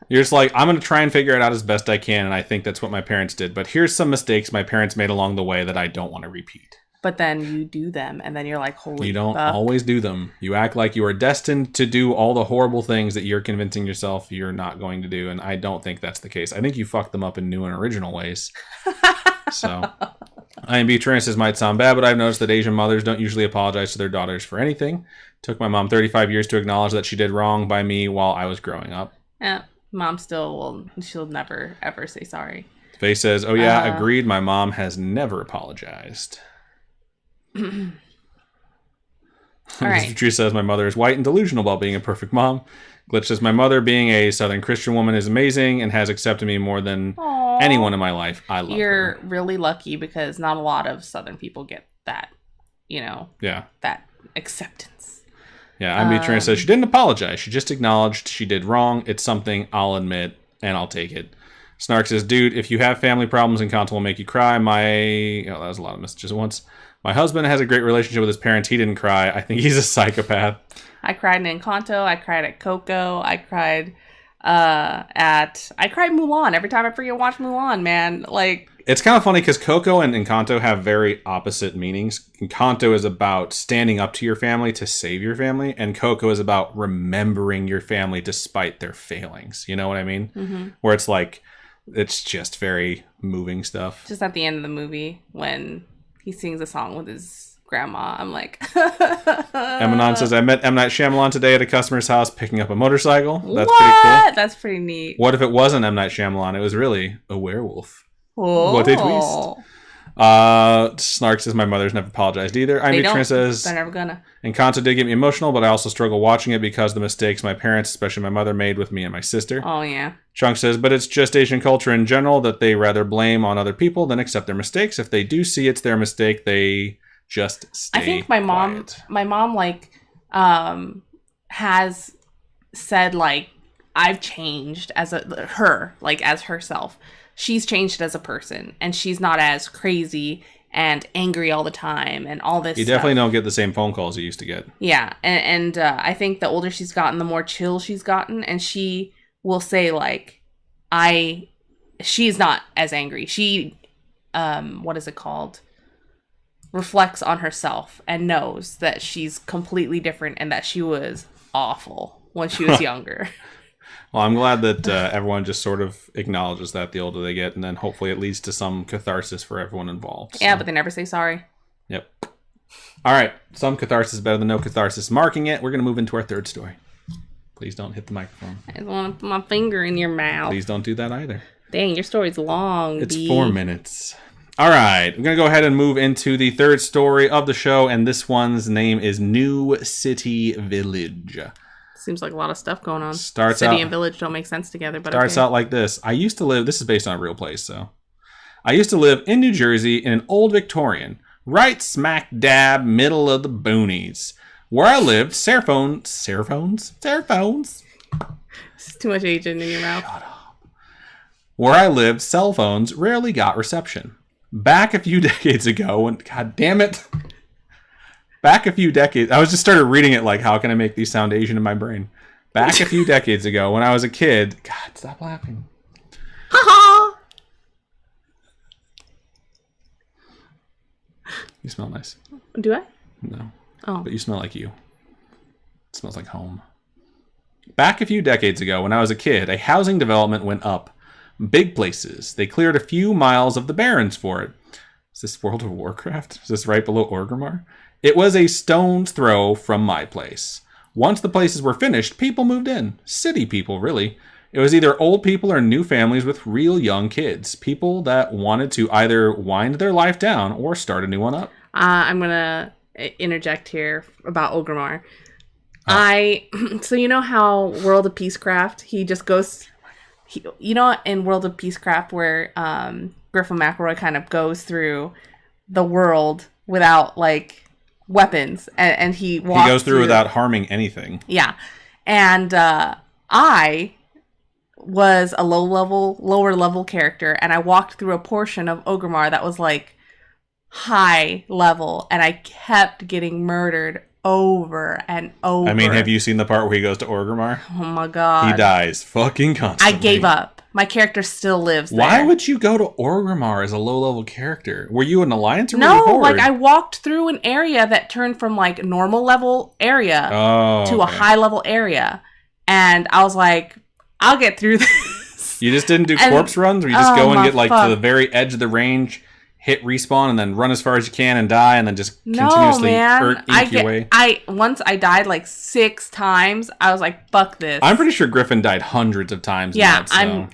You're just like, I'm going to try and figure it out as best I can. And I think that's what my parents did. But here's some mistakes my parents made along the way that I don't want to repeat. But then you do them, and then you're like, holy You don't fuck. always do them. You act like you are destined to do all the horrible things that you're convincing yourself you're not going to do, and I don't think that's the case. I think you fucked them up in new and original ways. So, IMB Trans says, might sound bad, but I've noticed that Asian mothers don't usually apologize to their daughters for anything. Took my mom 35 years to acknowledge that she did wrong by me while I was growing up. Yeah, mom she'll never, ever say sorry. Faye says, oh yeah, agreed, my mom has never apologized. All right. Drew says, my mother is white and delusional about being a perfect mom. Glitch says, my mother, being a Southern Christian woman, is amazing and has accepted me more than anyone in my life. I love her. You're really lucky because not a lot of Southern people get that, that acceptance. Yeah, I'm Trina says, she didn't apologize. She just acknowledged she did wrong. It's something I'll admit, and I'll take it. Snark says, dude, if you have family problems and content will make you cry, that was a lot of messages at once. My husband has a great relationship with his parents. He didn't cry. I think he's a psychopath. I cried in Encanto. I cried at Coco. I cried Mulan. Every time I freaking watch Mulan, man. Like, it's kind of funny because Coco and Encanto have very opposite meanings. Encanto is about standing up to your family to save your family, and Coco is about remembering your family despite their failings. You know what I mean? Mm-hmm. Where it's like, it's just very moving stuff. Just at the end of the movie when he sings a song with his grandma, I'm like... Emanon says, I met M. Night Shyamalan today at a customer's house picking up a motorcycle. That's what? pretty cool. That's pretty neat. What if it wasn't M. Night Shyamalan? It was really a werewolf. Oh. What a twist. Snark says, my mother's never apologized either. Trina says, they're never gonna. Encanto did get me emotional, but I also struggle watching it because of the mistakes my parents, especially my mother, made with me and my sister. Oh, yeah. Chunk says, but it's just Asian culture in general that they rather blame on other people than accept their mistakes. If they do see it's their mistake, they just stay I think my mom, quiet. has said, like, I've changed as as herself. She's changed as a person, and she's not as crazy and angry all the time and all this You definitely don't get the same phone calls you used to get. Yeah, and I think the older she's gotten, the more chill she's gotten, and she will say, like, she's not as angry. She, what is it called? Reflects on herself and knows that she's completely different and that she was awful when she was younger. Well, I'm glad that everyone just sort of acknowledges that the older they get, and then hopefully it leads to some catharsis for everyone involved. So. Yeah, but they never say sorry. Yep. All right. Some catharsis is better than no catharsis. Marking it, we're going to move into our third story. Please don't hit the microphone. I don't want to put my finger in your mouth. Please don't do that either. Dang, your story's long. It's 4 minutes. All right. I'm going to go ahead and move into the third story of the show, and this one's name is New City Village. Seems like a lot of stuff going on. City and village don't make sense together, but starts out like this. I used to live, this is based on a real place, so. I used to live in New Jersey in an old Victorian, right smack dab middle of the boonies. Where I lived, Saraphones. It's too much Asian in your mouth. Shut up. Where I lived, cell phones rarely got reception. Back a few decades ago, when, god damn it. Back a few decades, I was just started reading it like, how can I make these sound Asian in my brain? Back a few decades ago, when I was a kid, God, stop laughing. Ha You smell nice. Do I? No. Oh. But you smell like you. It smells like home. Back a few decades ago, when I was a kid, a housing development went up. Big places. They cleared a few miles of the barrens for it. Is this World of Warcraft? Is this right below Orgrimmar? It was a stone's throw from my place. Once the places were finished, people moved in. City people, really. It was either old people or new families with real young kids. People that wanted to either wind their life down or start a new one up. I'm going to interject here about Orgrimmar. So you know how World of Peacecraft, he just goes... in World of Peacecraft where Griffin McElroy kind of goes through the world without, like... weapons and he goes through without harming anything. Yeah. And I was a lower level character, and I walked through a portion of Orgrimmar that was like high level, and I kept getting murdered over and over. I mean, have you seen the part where he goes to Orgrimmar? Oh my god. He dies fucking constantly. I gave up. My character still lives there. Why would you go to Orgrimmar as a low-level character? Were you an alliance or no, were you like I walked through an area that turned from like normal level area to a high level area. And I was like, I'll get through this. You just didn't do corpse runs where you just go and get like to the very edge of the range, hit respawn, and then run as far as you can and die, and then just continuously ink your way? Once I died like 6 times, I was like, fuck this. I'm pretty sure Griffin died hundreds of times. Yeah,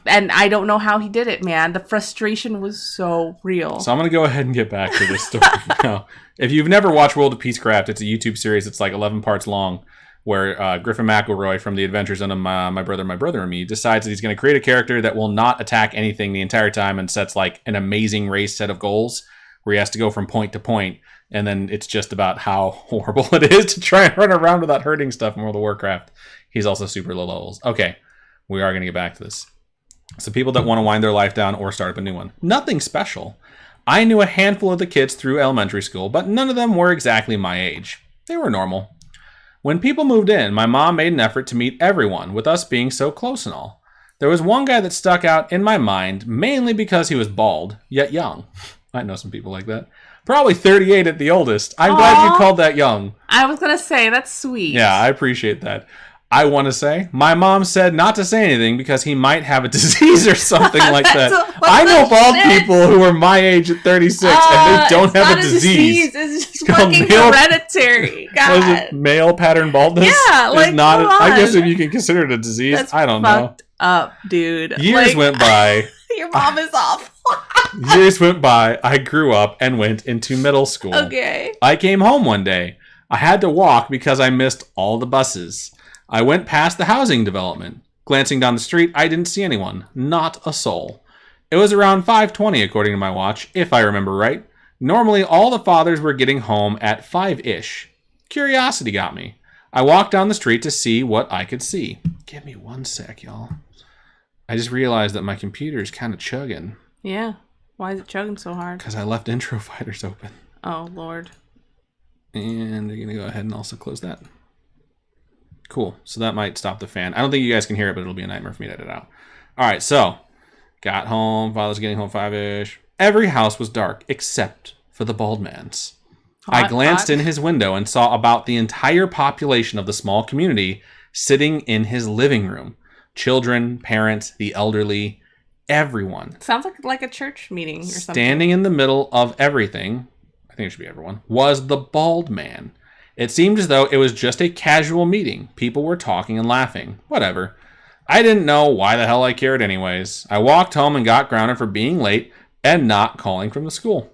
and I don't know how he did it, man. The frustration was so real. So I'm going to go ahead and get back to this story now. If you've never watched World of Peacecraft, it's a YouTube series. It's like 11 parts long, where Griffin McElroy from The Adventures of My Brother and Me decides that he's going to create a character that will not attack anything the entire time and sets like an amazing race set of goals where he has to go from point to point. And then it's just about how horrible it is to try and run around without hurting stuff in World of Warcraft. He's also super low levels. Okay, we are going to get back to this. So people that want to wind their life down or start up a new one. Nothing special. I knew a handful of the kids through elementary school, but none of them were exactly my age. They were normal. When people moved in, my mom made an effort to meet everyone, with us being so close and all. There was one guy that stuck out in my mind, mainly because he was bald, yet young. I know some people like that. Probably 38 at the oldest. I'm glad you called that young. I was going to say, that's sweet. Yeah, I appreciate that. I want to say, my mom said not to say anything because he might have a disease or something like that. I know bald people who are my age at 36 and they don't have a disease. It's just fucking hereditary. God. Was it male pattern baldness? Yeah, like, not I guess if you can consider it a disease, that's I don't know. Fucked up, dude. Years went by. Your mom is awful. Years went by. I grew up and went into middle school. Okay. I came home one day. I had to walk because I missed all the buses. I went past the housing development. Glancing down the street, I didn't see anyone. Not a soul. It was around 5:20 according to my watch, if I remember right. Normally, all the fathers were getting home at 5-ish. Curiosity got me. I walked down the street to see what I could see. Give me one sec, y'all. I just realized that my computer is kind of chugging. Yeah. Why is it chugging so hard? Because I left intro fighters open. Oh, Lord. And you're going to go ahead and also close that. Cool. So that might stop the fan. I don't think you guys can hear it, but it'll be a nightmare for me to edit out. All right, so got home. Father's getting home 5-ish. Every house was dark except for the bald man's. I glanced in his window and saw about the entire population of the small community sitting in his living room. Children, parents, the elderly, everyone. Sounds like a church meeting or something. Standing in the middle of everything, I think it should be everyone, was the bald man. It seemed as though it was just a casual meeting. People were talking and laughing. Whatever. I didn't know why the hell I cared anyways. I walked home and got grounded for being late and not calling from the school.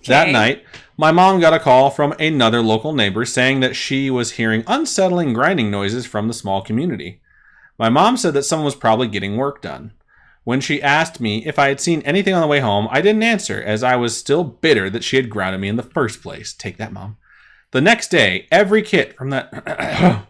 Okay. That night, my mom got a call from another local neighbor saying that she was hearing unsettling grinding noises from the small community. My mom said that someone was probably getting work done. When she asked me if I had seen anything on the way home, I didn't answer, as I was still bitter that she had grounded me in the first place. Take that, Mom. The next day, every kid from that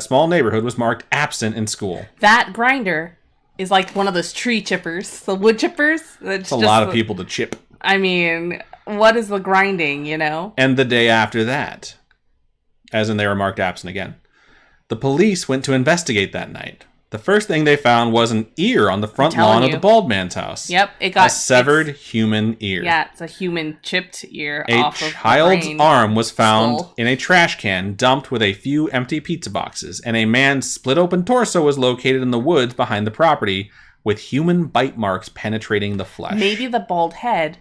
small neighborhood was marked absent in school. That grinder is like one of those tree chippers, the wood chippers. It's a lot of people to chip. I mean, what is the grinding, you know? And the day after that, as in they were marked absent again. The police went to investigate that night. The first thing they found was an ear on the front lawn of the bald man's house. Yep, it got a severed human ear. Yeah, it's a human chipped ear off of a child's arm was found in a trash can dumped with a few empty pizza boxes, and a man's split open torso was located in the woods behind the property with human bite marks penetrating the flesh. Maybe the bald head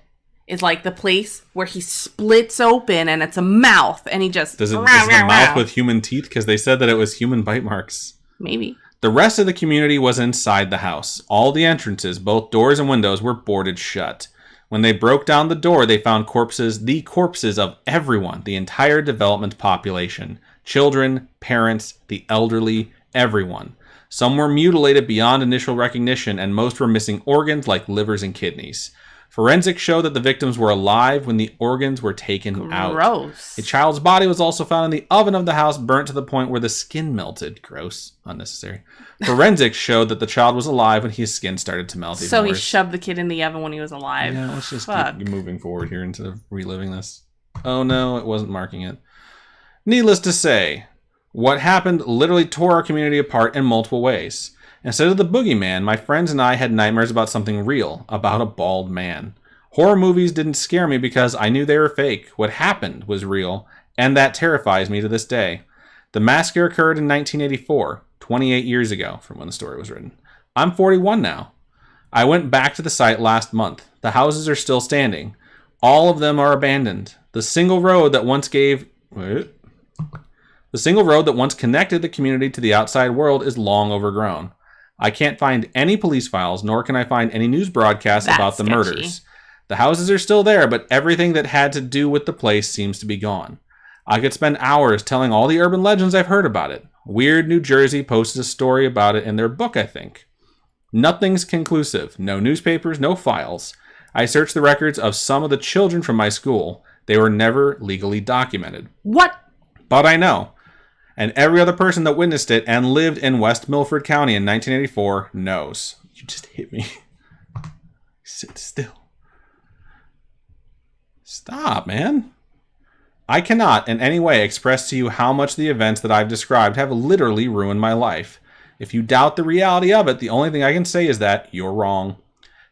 is like the place where he splits open and it's a mouth and he just... Is the mouth with human teeth? Because they said that it was human bite marks. Maybe. The rest of the community was inside the house. All the entrances, both doors and windows, were boarded shut. When they broke down the door, they found the corpses of everyone, the entire development population. Children, parents, the elderly, everyone. Some were mutilated beyond initial recognition, and most were missing organs like livers and kidneys. Forensics showed that the victims were alive when the organs were taken out. Gross. A child's body was also found in the oven of the house, burnt to the point where the skin melted. Gross. Unnecessary. Forensics showed that the child was alive when his skin started to melt. So he shoved the kid in the oven when he was alive. Yeah, let's just keep moving forward here instead of reliving this. Oh no, it wasn't marking it. Needless to say, what happened literally tore our community apart in multiple ways. Instead of the boogeyman, my friends and I had nightmares about something real, about a bald man. Horror movies didn't scare me because I knew they were fake. What happened was real, and that terrifies me to this day. The massacre occurred in 1984, 28 years ago from when the story was written. I'm 41 now. I went back to the site last month. The houses are still standing. All of them are abandoned. The single road that once connected the community to the outside world is long overgrown. I can't find any police files, nor can I find any news broadcasts about the murders. The houses are still there, but everything that had to do with the place seems to be gone. I could spend hours telling all the urban legends I've heard about it. Weird New Jersey posted a story about it in their book, I think. Nothing's conclusive. No newspapers, no files. I searched the records of some of the children from my school. They were never legally documented. What? But I know. And every other person that witnessed it and lived in West Milford County in 1984 knows. You just hit me. Sit still. Stop, man. I cannot in any way express to you how much the events that I've described have literally ruined my life. If you doubt the reality of it, the only thing I can say is that you're wrong.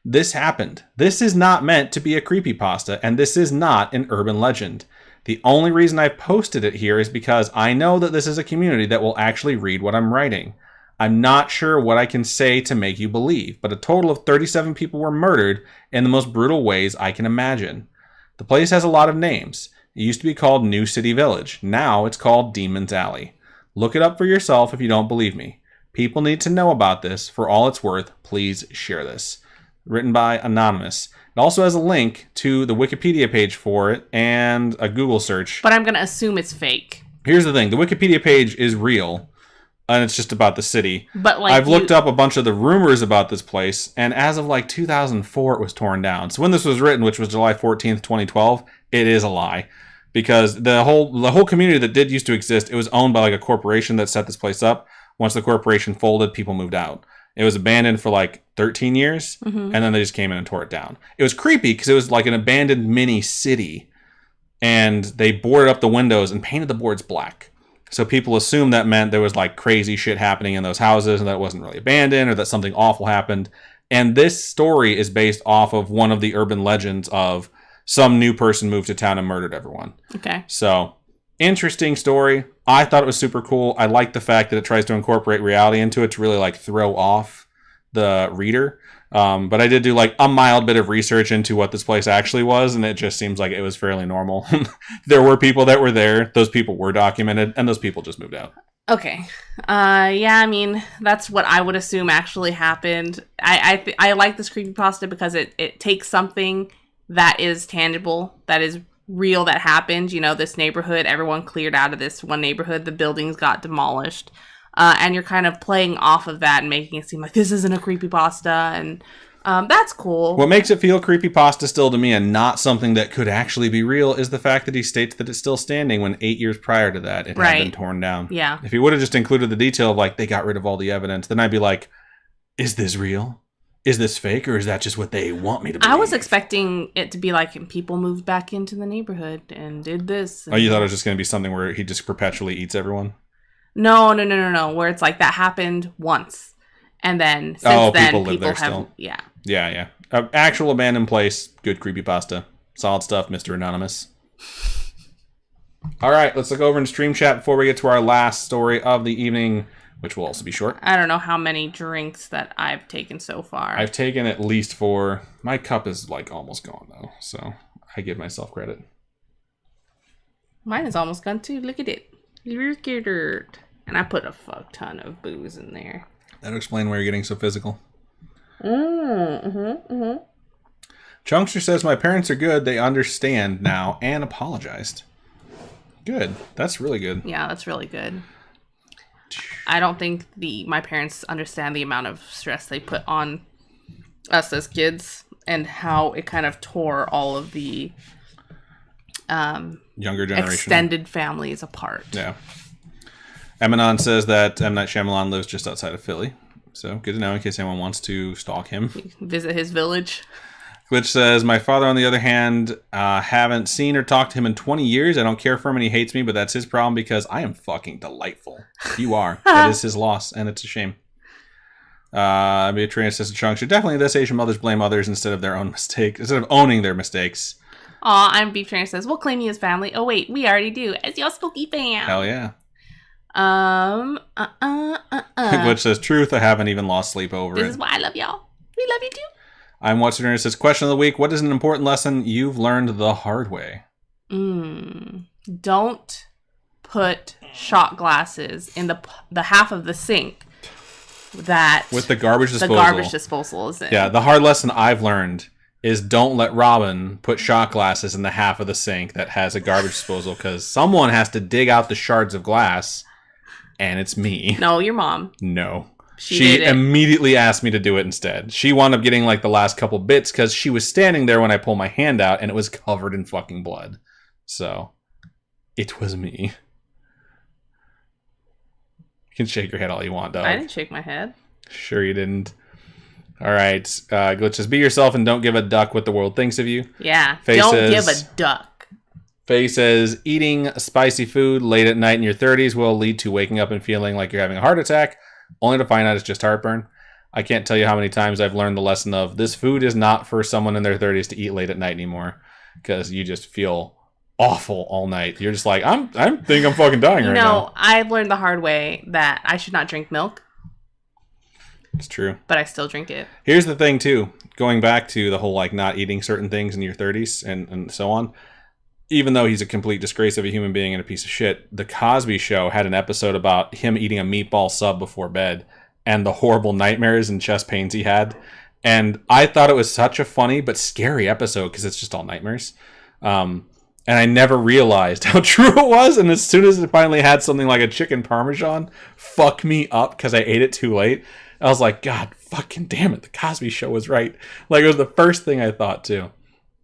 This happened. This is not meant to be a creepypasta, and this is not an urban legend. The only reason I've posted it here is because I know that this is a community that will actually read what I'm writing. I'm not sure what I can say to make you believe, but a total of 37 people were murdered in the most brutal ways I can imagine. The place has a lot of names. It used to be called New City Village. Now it's called Demon's Alley. Look it up for yourself if you don't believe me. People need to know about this. For all it's worth, please share this. Written by Anonymous. It also has a link to the Wikipedia page for it and a Google search. But I'm going to assume it's fake. Here's the thing. The Wikipedia page is real, and it's just about the city. But I've looked up a bunch of the rumors about this place, and as of 2004, it was torn down. So when this was written, which was July 14th, 2012, it is a lie. because the whole community that did used to exist, it was owned by like a corporation that set this place up. Once the corporation folded, people moved out. It was abandoned for like 13 years, and then they just came in and tore it down. It was creepy because it was like an abandoned mini city, and they boarded up the windows and painted the boards black. So people assumed that meant there was like crazy shit happening in those houses and that it wasn't really abandoned or that something awful happened. And this story is based off of one of the urban legends of some new person moved to town and murdered everyone. Okay. So, interesting story. I thought it was super cool. I like the fact that it tries to incorporate reality into it to really like throw off the reader. But I did do like a mild bit of research into what this place actually was, and it just seems like it was fairly normal. There were people that were there. Those people were documented, and those people just moved out. Okay. Yeah, I mean, that's what I would assume actually happened. I like this creepypasta because it takes something that is tangible, that is real, that happened. You know, this neighborhood, everyone cleared out of this one neighborhood. The buildings got demolished. And you're kind of playing off of that and making it seem like this isn't a creepypasta. And that's cool. What makes it feel creepypasta still to me and not something that could actually be real is the fact that he states that it's still standing when 8 years prior to that it had been torn down. Yeah. If he would have just included the detail of like they got rid of all the evidence, then I'd be like, is this real? Is this fake, or is that just what they want me to believe? I was expecting it to be like people moved back into the neighborhood and did this. Oh, you thought it was just going to be something where he just perpetually eats everyone? No. Where it's like that happened once, and then since then people live there have still. Yeah. Actual abandoned place, good creepypasta, solid stuff, Mr. Anonymous. All right, let's look over in stream chat before we get to our last story of the evening, which will also be short. I don't know how many drinks that I've taken so far. I've taken at least 4. My cup is like almost gone though, so I give myself credit. Mine is almost gone too. Look at it. Look at it. And I put a fuck ton of booze in there. That'll explain why you're getting so physical. Mm-hmm. Chunkster says, my parents are good. They understand now and apologized. Good. That's really good. Yeah, that's really good. I don't think my parents understand the amount of stress they put on us as kids and how it kind of tore all of the younger generation extended families apart. Yeah. Emanon says that M. Night Shyamalan lives just outside of Philly. So good to know in case anyone wants to stalk him. Visit his village. Glitch says, my father, on the other hand, haven't seen or talked to him in 20 years. I don't care for him and he hates me, but that's his problem because I am fucking delightful. You are. That is his loss, and it's a shame. Beatrice says, Chunks, definitely this Asian mothers blame others instead of their own mistakes, instead of owning their mistakes. Aw, I'm Beef Trainer says, we'll claim you as family. Oh, wait, we already do. As your spooky fam. Hell yeah. Glitch says, truth, I haven't even lost sleep over it. This is why I love y'all. We love you too. I'm What's Your Nerd says, question of the week, what is an important lesson you've learned the hard way? Don't put shot glasses in the half of the sink that with the garbage disposal is in. Yeah, the hard lesson I've learned is don't let Robin put shot glasses in the half of the sink that has a garbage disposal, because someone has to dig out the shards of glass, and it's me. No, your mom. No. She immediately asked me to do it instead. She wound up getting like the last couple bits because she was standing there when I pulled my hand out and it was covered in fucking blood. So, it was me. You can shake your head all you want, dog. I didn't shake my head. Sure you didn't. All right. Glitch says, be yourself and don't give a duck what the world thinks of you. Yeah, Faye don't says, give a duck. Faye says, eating spicy food late at night in your 30s will lead to waking up and feeling like you're having a heart attack, only to find out it's just heartburn. I can't tell you how many times I've learned the lesson of this food is not for someone in their 30s to eat late at night anymore, because you just feel awful all night. You're just like, I think I'm fucking dying right now. No, I've learned the hard way that I should not drink milk. It's true. But I still drink it. Here's the thing, too. Going back to the whole, like, not eating certain things in your 30s and so on. Even though he's a complete disgrace of a human being and a piece of shit, The Cosby Show had an episode about him eating a meatball sub before bed and the horrible nightmares and chest pains he had. And I thought it was such a funny but scary episode because it's just all nightmares. And I never realized how true it was. And as soon as it finally had something like a chicken parmesan fuck me up because I ate it too late, I was like, God fucking damn it, The Cosby Show was right. Like, it was the first thing I thought, too.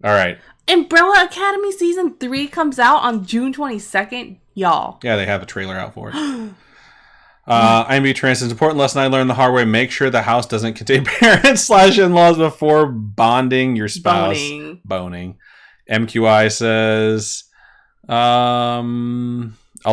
All right. Umbrella Academy Season 3 comes out on June 22nd. Y'all. Yeah, they have a trailer out for it. IMB Transit, important lesson I learned the hard way. Make sure the house doesn't contain parents / in-laws before bonding your spouse. Boning. MQI says, a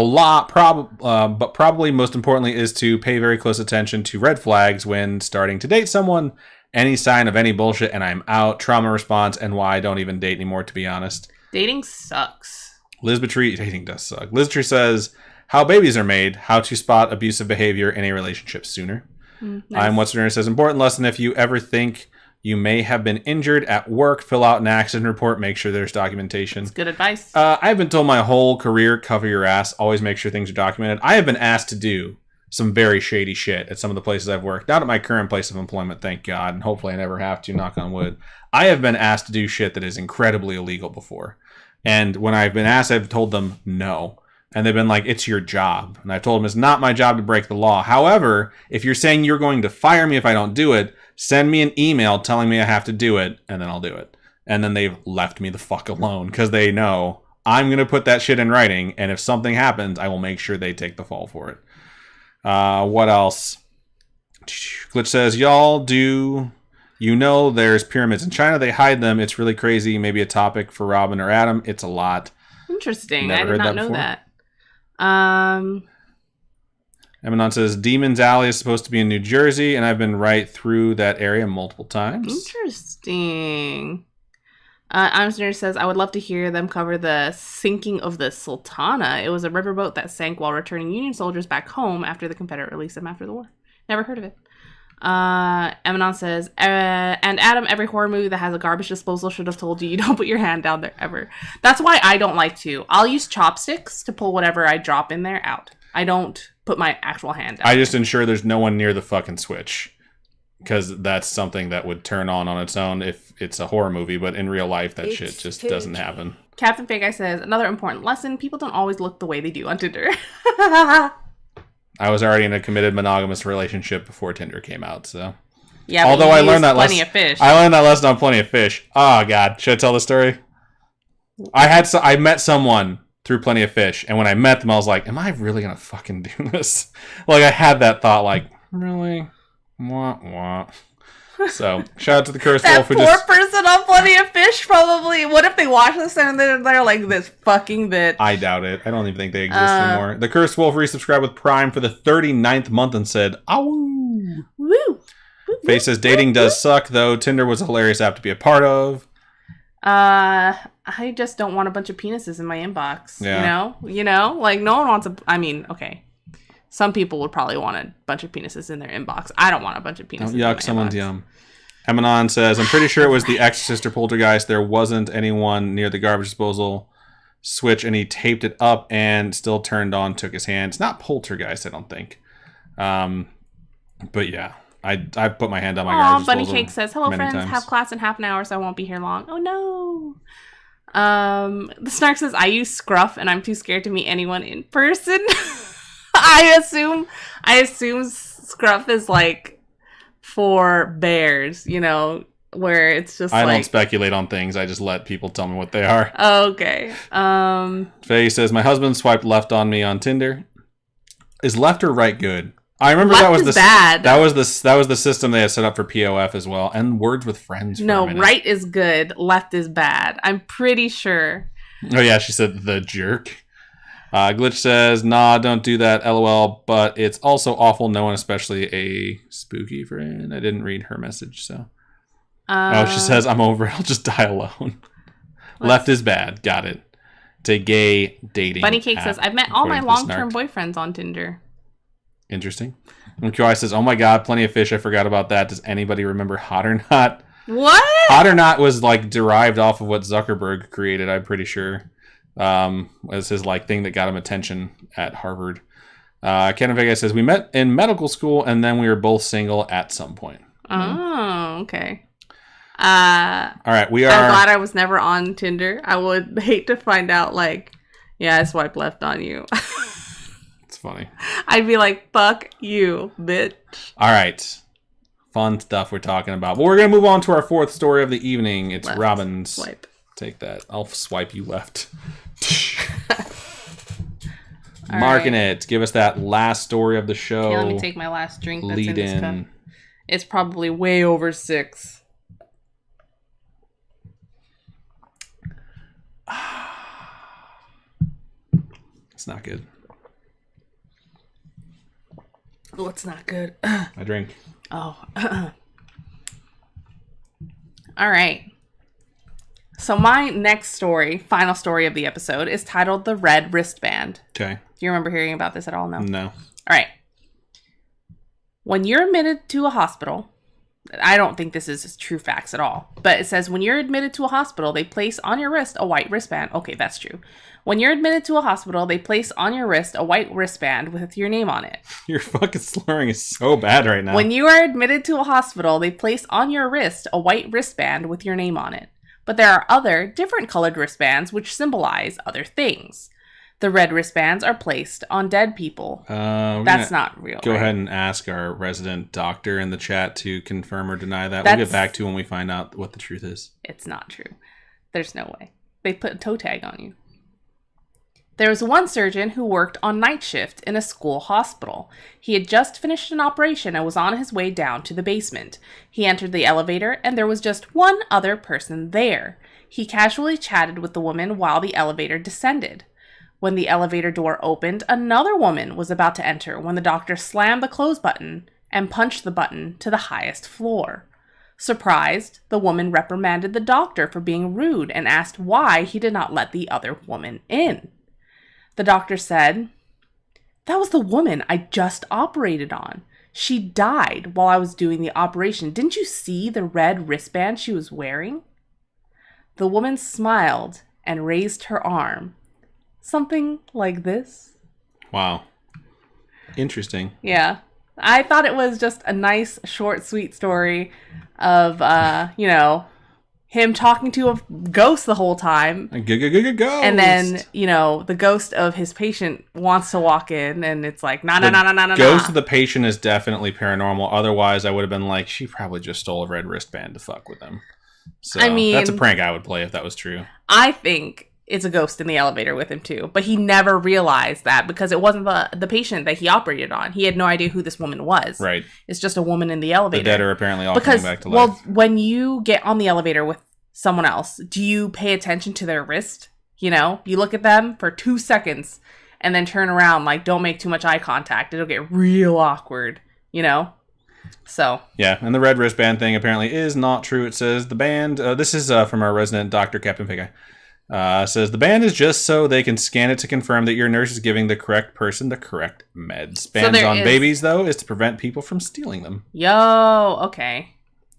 lot, but probably most importantly is to pay very close attention to red flags when starting to date someone. Any sign of any bullshit and I'm out. Trauma response and why I don't even date anymore, to be honest. Dating sucks. Dating does suck. Lizbatry says, how babies are made, how to spot abusive behavior in a relationship sooner. Nice. I'm What's Dinner says, important lesson, if you ever think you may have been injured at work, fill out an accident report, make sure there's documentation. That's good advice. I've been told my whole career, cover your ass, always make sure things are documented. I have been asked to do some very shady shit at some of the places I've worked. Not at my current place of employment, thank God, and hopefully I never have to, knock on wood. I have been asked to do shit that is incredibly illegal before. And when I've been asked, I've told them no. And they've been like, it's your job. And I told them it's not my job to break the law. However, if you're saying you're going to fire me if I don't do it, send me an email telling me I have to do it, and then I'll do it. And then they've left me the fuck alone because they know I'm going to put that shit in writing. And if something happens, I will make sure they take the fall for it. What else? Glitch says, y'all do... You know there's pyramids in China. They hide them. It's really crazy. Maybe a topic for Robin or Adam. It's a lot. Interesting. Never I did heard not that know before. that. Emanon says, Demon's Alley is supposed to be in New Jersey, and I've been right through that area multiple times. Interesting. Amster says, I would love to hear them cover the sinking of the Sultana. It was a riverboat that sank while returning Union soldiers back home after the Confederate released them after the war. Never heard of it. Emanon says, and Adam, every horror movie that has a garbage disposal should have told you don't put your hand down there ever. That's why I don't like to. I'll use chopsticks to pull whatever I drop in there out. I don't put my actual hand down. I just ensure there's no one near the fucking switch. Because that's something that would turn on its own if it's a horror movie, but in real life, that shit just doesn't happen. Captain Fake Guy says, another important lesson, people don't always look the way they do on Tinder. I was already in a committed monogamous relationship before Tinder came out, so. Yeah, although I learned that Plenty of Fish. I learned that lesson on Plenty of Fish. Oh God, should I tell the story? I met someone through Plenty of Fish, and when I met them, I was like, "Am I really gonna fucking do this?" Like I had that thought, like, really? Wah, wah. So shout out to the Cursed that Wolf who poor just person on Plenty of Fish probably. What if they watch this and they're like this fucking bitch? I doubt it. I don't even think they exist anymore. The Cursed Wolf resubscribed with Prime for the 39th month and said, "Awoo." Woo. Face says dating does suck though. Tinder was a hilarious app to be a part of. I just don't want a bunch of penises in my inbox. Yeah. You know, like no one wants I mean, okay. Some people would probably want a bunch of penises in their inbox. I don't want a bunch of penises. Don't yuck someone's yum. Emanon says, I'm pretty sure it was the Exorcist or Poltergeist. There wasn't anyone near the garbage disposal switch, and he taped it up and still turned on, took his hand. It's not Poltergeist, I don't think. But yeah, I put my hand on my garbage disposal. Bunny Cake says, hello friends, times. have class in half an hour, so I won't be here long. Oh no. The Snark says, I use Scruff and I'm too scared to meet anyone in person. I assume Scruff is like for bears, you know, where it's just I don't speculate on things. I just let people tell me what they are. Okay. Faye says, my husband swiped left on me on Tinder. Is left or right good? I remember left that was is bad. That was the system they had set up for POF as well, and Words with Friends. No, right is good. Left is bad. I'm pretty sure. Oh yeah, she said the jerk. Glitch says, nah, don't do that, LOL, but it's also awful knowing especially a spooky friend. I didn't read her message, so. She says, I'm over it, I'll just die alone. Left is bad, got it. It's a gay dating Bunny Cake app, says, I've met all my according to long-term Snark. boyfriends on Tinder. Interesting. MQI says, oh my god, Plenty of Fish, I forgot about that. Does anybody remember Hot or Not? What? Hot or Not was like derived off of what Zuckerberg created, I'm pretty sure. Was his like thing that got him attention at Harvard. Ken Vega says, we met in medical school and then we were both single at some point. Oh, okay. All right, we are. I'm glad I was never on Tinder. I would hate to find out, like, yeah, I swiped left on you. It's funny. I'd be like, fuck you, bitch. All right. Fun stuff we're talking about. But we're going to move on to our fourth story of the evening. It's Left. Robin's. Swipe. Take that. I'll swipe you left. Marking it. Give us that last story of the show. Okay, let me take my last drink that's Lead in this cup. in. It's probably way over 6. It's not good. Oh, it's not good. I drink. Oh. All right. So my next story, final story of the episode, is titled The Red Wristband. Okay. Do you remember hearing about this at all? No. No. All right. When you're admitted to a hospital, I don't think this is true facts at all, but it says when you're admitted to a hospital, they place on your wrist a white wristband. Okay, that's true. When you're admitted to a hospital, they place on your wrist a white wristband with your name on it. Your fucking slurring is so bad right now. When you are admitted to a hospital, they place on your wrist a white wristband with your name on it. But there are other, different colored wristbands which symbolize other things. The red wristbands are placed on dead people. That's not real. Go right? ahead and ask our resident doctor in the chat to confirm or deny that. We'll get back to when we find out what the truth is. It's not true. There's no way. They put a toe tag on you. There was one surgeon who worked on night shift in a school hospital. He had just finished an operation and was on his way down to the basement. He entered the elevator and there was just one other person there. He casually chatted with the woman while the elevator descended. When the elevator door opened, another woman was about to enter when the doctor slammed the close button and punched the button to the highest floor. Surprised, the woman reprimanded the doctor for being rude and asked why he did not let the other woman in. The doctor said, "That was the woman I just operated on. She died while I was doing the operation. Didn't you see the red wristband she was wearing?" The woman smiled and raised her arm. Something like this. Wow. Interesting. Yeah. I thought it was just a nice, short, sweet story of, him talking to a ghost the whole time. A ghost. And then, the ghost of his patient wants to walk in and it's like, nah. Ghost of the patient is definitely paranormal. Otherwise, I would have been like, she probably just stole a red wristband to fuck with him. So I mean, that's a prank I would play if that was true. I think it's a ghost in the elevator with him too. But he never realized that because it wasn't the patient that he operated on. He had no idea who this woman was. Right. It's just a woman in the elevator. The dead are apparently all coming back to life. Well, when you get on the elevator with someone else, do you pay attention to their wrist? You look at them for 2 seconds and then turn around, like, don't make too much eye contact. It'll get real awkward, So. Yeah, and the red wristband thing apparently is not true. It says the band, this is from our resident doctor, Captain Pig Eye. Says the band is just so they can scan it to confirm that your nurse is giving the correct person the correct meds. Bans on babies, though, is to prevent people from stealing them. Yo, okay.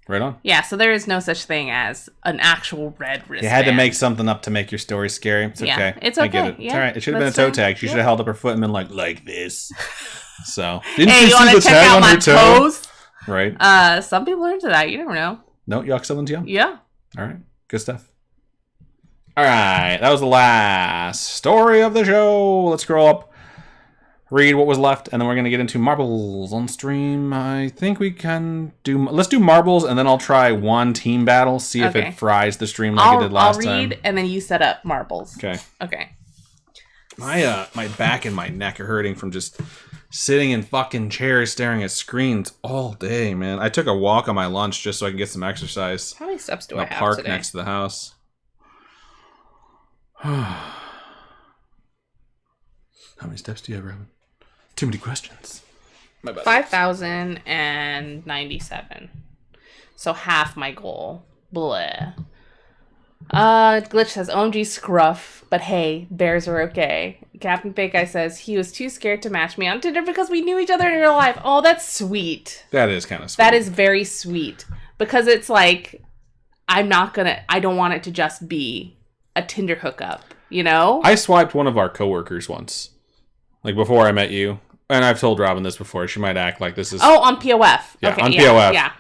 Right on. Yeah, so there is no such thing as an actual red wristband. You had to make something up to make your story scary. It's yeah, okay. It's okay. I get it. Yeah, it's all right. It should have been a toe tag. She should have held up her foot and been like this. So, didn't you see the tag on her toes? Right. Some people are into that. You never know. No, yuck, someone's young. Yeah. All right. Good stuff. All right. That was the last story of the show. Let's scroll up. Read what was left, and then we're going to get into marbles on stream. I think we can do... Let's do marbles, and then I'll try one team battle, see if it fries the stream like it did last time. I'll read, and then you set up marbles. Okay. My back and my neck are hurting from just sitting in fucking chairs staring at screens all day, man. I took a walk on my lunch just so I can get some exercise. How many steps do I have today? A park next to the house. How many steps do you have, Robin? Too many questions. My bad. 5,097. So half my goal. Bleh. Glitch says, OMG scruff, but hey, bears are okay. Captain Fake Eye says, he was too scared to match me on Tinder because we knew each other in real life. Oh, that's sweet. That is kind of sweet. That is very sweet. Because it's like, I don't want it to just be a Tinder hookup, I swiped one of our coworkers once. Like, before I met you. And I've told Robin this before. She might act like this is... Oh, on POF. Yeah, okay, on POF. Yeah.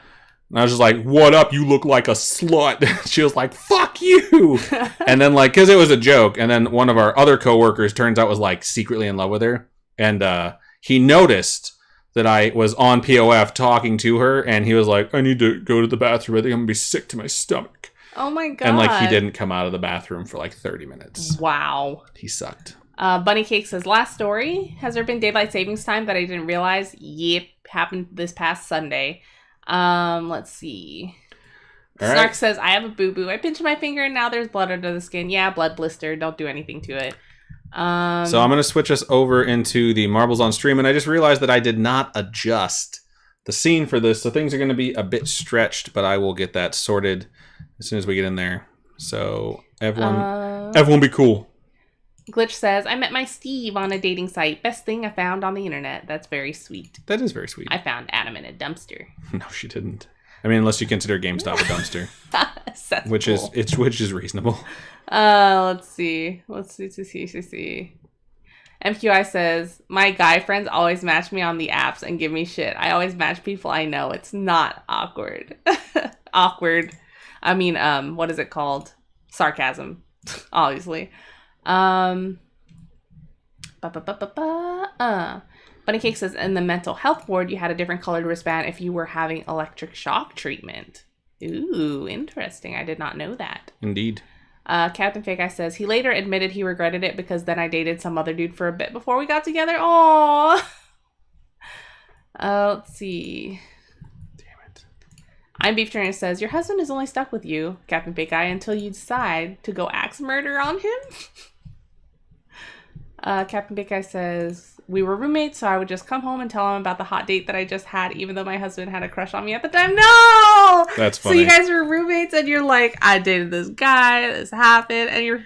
And I was just like, what up? You look like a slut. She was like, fuck you. And then, because it was a joke. And then one of our other coworkers turns out was, secretly in love with her. And he noticed that I was on POF talking to her. And he was like, I need to go to the bathroom. I think I'm going to be sick to my stomach. Oh my god. And like he didn't come out of the bathroom for like 30 minutes. Wow. He sucked. Bunny Cake says, last story. Has there been daylight savings time that I didn't realize? Yep. Happened this past Sunday. Let's see. Snark says, I have a boo-boo. I pinched my finger and now there's blood under the skin. Yeah, blood blister. Don't do anything to it. So I'm going to switch us over into the Marbles on Stream, and I just realized that I did not adjust the scene for this, so things are going to be a bit stretched, but I will get that sorted as soon as we get in there. So everyone be cool. Glitch says, I met my Steve on a dating site. Best thing I found on the internet. That's very sweet. That is very sweet. I found Adam in a dumpster. No, she didn't. I mean, unless you consider GameStop a dumpster. which is reasonable. Let's see. MQI says, my guy friends always match me on the apps and give me shit. I always match people I know. It's not awkward. Awkward. I mean, what is it called? Sarcasm. Obviously. Bunny Cake says, in the mental health ward, you had a different colored wristband if you were having electric shock treatment. Ooh, interesting. I did not know that. Indeed. Captain Fake Eye says, he later admitted he regretted it because then I dated some other dude for a bit before we got together. Aww. Let's see. Damn it. I'm Beef Trainer says, your husband is only stuck with you, Captain Fake Eye, until you decide to go axe murder on him. Captain Big Guy says, we were roommates, so I would just come home and tell him about the hot date that I just had, even though my husband had a crush on me at the time. No! That's funny. So you guys were roommates, and you're like, I dated this guy, this happened, and your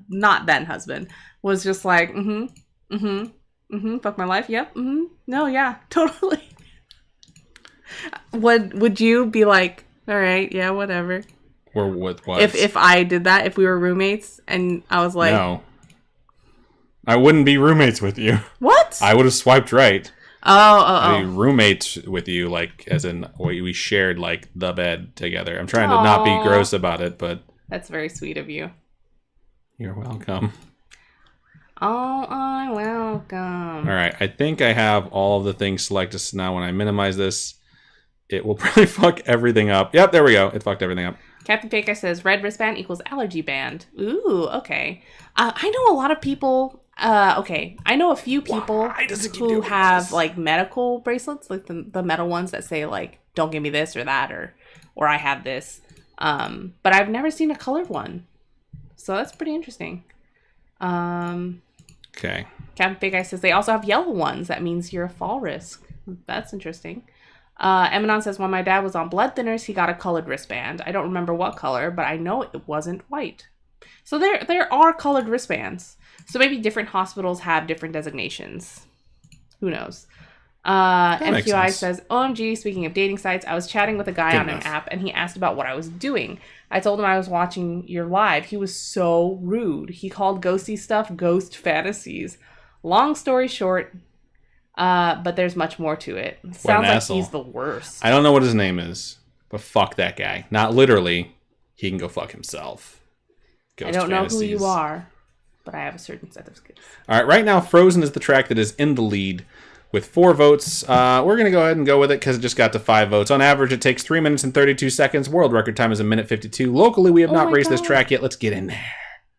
not then husband was just like, fuck my life, yep, no, yeah, totally. Would you be like, all right, yeah, whatever? Or with what? If I did that, if we were roommates, and I was like, no. I wouldn't be roommates with you. What? I would have swiped right. Oh. Be roommates with you, like, as in we shared, like, the bed together. I'm trying to not be gross about it, but... That's very sweet of you. You're welcome. Oh, I'm welcome. All right, I think I have all of the things selected, so now when I minimize this, it will probably fuck everything up. Yep, there we go. It fucked everything up. Captain Faker says, red wristband equals allergy band. Ooh, okay. I know a lot of people... I know a few people who have like medical bracelets, like the metal ones that say like, don't give me this or that, or I have this. But I've never seen a colored one. So that's pretty interesting. Okay. Captain Big Eye says they also have yellow ones. That means you're a fall risk. That's interesting. Emanon says, when my dad was on blood thinners, he got a colored wristband. I don't remember what color, but I know it wasn't white. So there are colored wristbands. So maybe different hospitals have different designations. Who knows? MQI says, OMG, speaking of dating sites, I was chatting with a guy on an app and he asked about what I was doing. I told him I was watching your live. He was so rude. He called ghosty stuff ghost fantasies. Long story short, but there's much more to it. Sounds like he's the worst. I don't know what his name is, but fuck that guy. Not literally. He can go fuck himself. Ghost I don't fantasies. know who you are, but I have a certain set of skills. All right, right now, Frozen is the track that is in the lead with 4 votes. We're going to go ahead and go with it because it just got to 5 votes. On average, it takes 3 minutes and 32 seconds. World record time is 1:52. Locally, we have not raced this track yet. Let's get in there.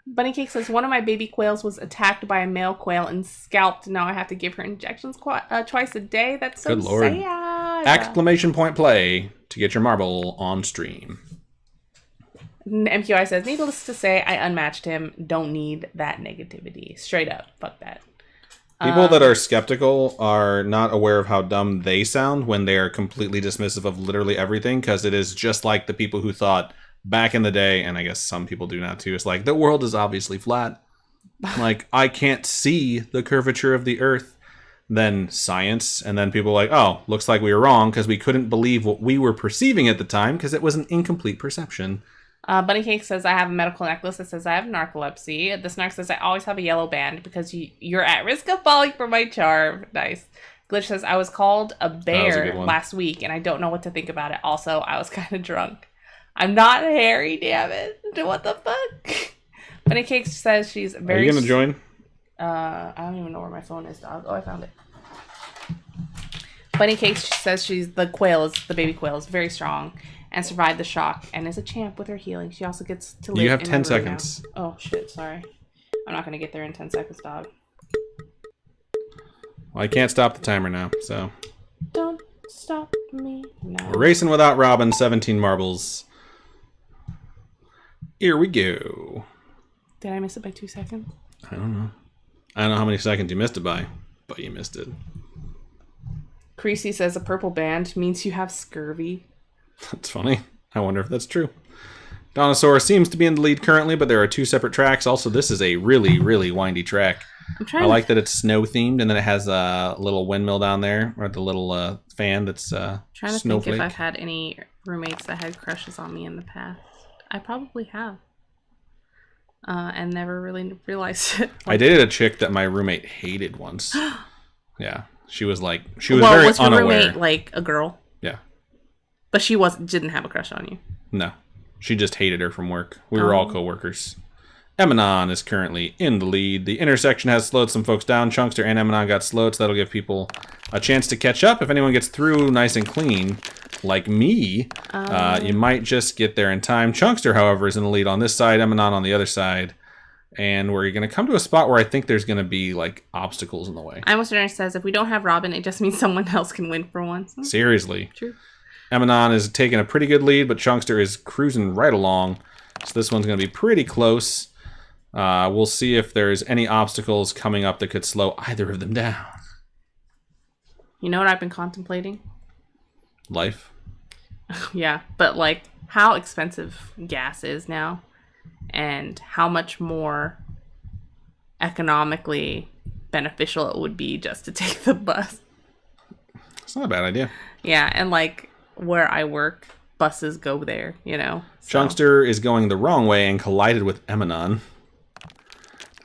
Bunny Cake says, one of my baby quails was attacked by a male quail and scalped. Now I have to give her injections twice a day. That's so Good Lord. sad. Exclamation point play to get your marble on stream. MQI says, needless to say, I unmatched him. Don't need that negativity. Straight up. Fuck that. People that are skeptical are not aware of how dumb they sound when they are completely dismissive of literally everything, because it is just like the people who thought back in the day, and I guess some people do now too, it's like, the world is obviously flat. Like, I can't see the curvature of the earth. Then science, and then people are like, oh, looks like we were wrong because we couldn't believe what we were perceiving at the time because it was an incomplete perception. Bunny Cake says, I have a medical necklace that says I have narcolepsy. The Snark says, I always have a yellow band because you're at risk of falling for my charm. Nice. Glitch says, I was called a bear last week, and I don't know what to think about it. Also, I was kind of drunk. I'm not Harry, damn it. What the fuck? Bunny Cake says she's very... Are you going to join? I don't even know where my phone is, dog. Oh, I found it. Bunny Cake says the baby quail is very strong. and survived the shock and is a champ with her healing. She also gets to live You have in 10 her room seconds. now. Oh, shit. Sorry. I'm not going to get there in 10 seconds, dog. Well, I can't stop the timer now, so. Don't stop me now. We're racing without Robin, 17 marbles. Here we go. Did I miss it by 2 seconds? I don't know. I don't know how many seconds you missed it by, but you missed it. Creasy says a purple band means you have scurvy. That's funny. I wonder if that's true. Donosaur seems to be in the lead currently, but there are 2 separate tracks. Also, this is a really, really windy track. I like that it's snow themed, and then it has a little windmill down there, or the little fan that's trying to snowflake. think if I've had any roommates that had crushes on me in the past. I probably have. And never really realized it. I dated a chick that my roommate hated once. Yeah. She was very was your unaware. Roommate like a girl? Yeah. But she didn't have a crush on you? No. She just hated her from work. We were all co-workers. Emanon is currently in the lead. The intersection has slowed some folks down. Chunkster and Emanon got slowed, so that'll give people a chance to catch up. If anyone gets through nice and clean, like me, you might just get there in time. Chunkster, however, is in the lead on this side. Emanon on the other side. And we're going to come to a spot where I think there's going to be, like, obstacles in the way. I almost says, if we don't have Robin, it just means someone else can win for once. Seriously. True. Emanon is taking a pretty good lead, but Chunkster is cruising right along. So this one's going to be pretty close. We'll see if there's any obstacles coming up that could slow either of them down. You know what I've been contemplating? Life. Yeah, but, like, how expensive gas is now. And how much more economically beneficial it would be just to take the bus. It's not a bad idea. Yeah, and like where I work, buses go there, you know. So. Chunkster is going the wrong way and collided with Emanon.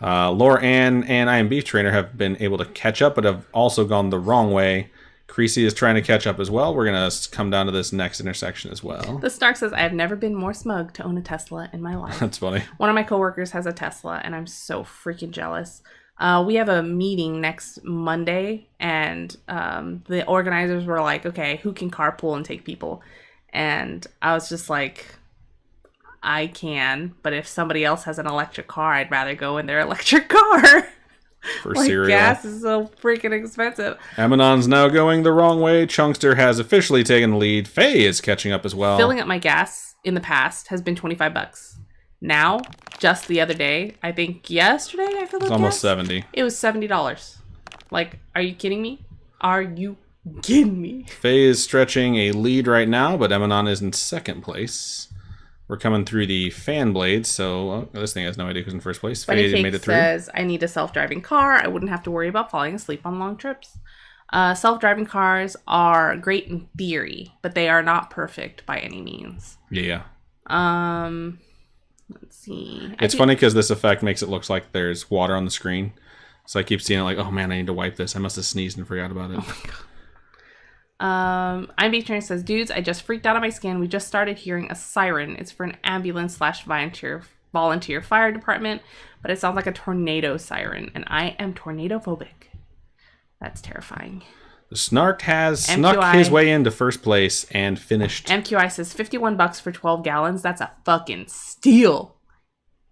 Laura Ann and I Am Beef Trainer have been able to catch up, but have also gone the wrong way. Creasy is trying to catch up as well. We're going to come down to this next intersection as well. The Stark says, I have never been more smug to own a Tesla in my life. That's funny. One of my coworkers has a Tesla, and I'm so freaking jealous. We have a meeting next Monday, and the organizers were like, okay, who can carpool and take people? And I was just like, I can, but if somebody else has an electric car, I'd rather go in their electric car. For like, cereal. gas is so freaking expensive. Emanon's now going the wrong way. Chunkster has officially taken the lead. Faye is catching up as well. Filling up my gas in the past has been $25. Now, just the other day, I think yesterday I filled up It's almost gas. 70. It was $70. Like, are you kidding me? Are you kidding me? Faye is stretching a lead right now, but Emanon is in second place. We're coming through the fan blades, so this thing has no idea who's in first place. Funny Faye made it through. says, I need a self-driving car. I wouldn't have to worry about falling asleep on long trips. Self-driving cars are great in theory, but they are not perfect by any means. Yeah. Let's see. It's funny because this effect makes it look like there's water on the screen. So I keep seeing it like, oh man, I need to wipe this. I must have sneezed and forgot about it. Oh my God. I'm Beach Trainer says, dudes, I just freaked out on my skin. We just started hearing a siren. It's for an ambulance / volunteer fire department, but it sounds like a tornado siren, and I am tornado phobic. That's terrifying. The Snark has snuck his way into first place and finished. MQI says $51 for 12 gallons. That's a fucking steal.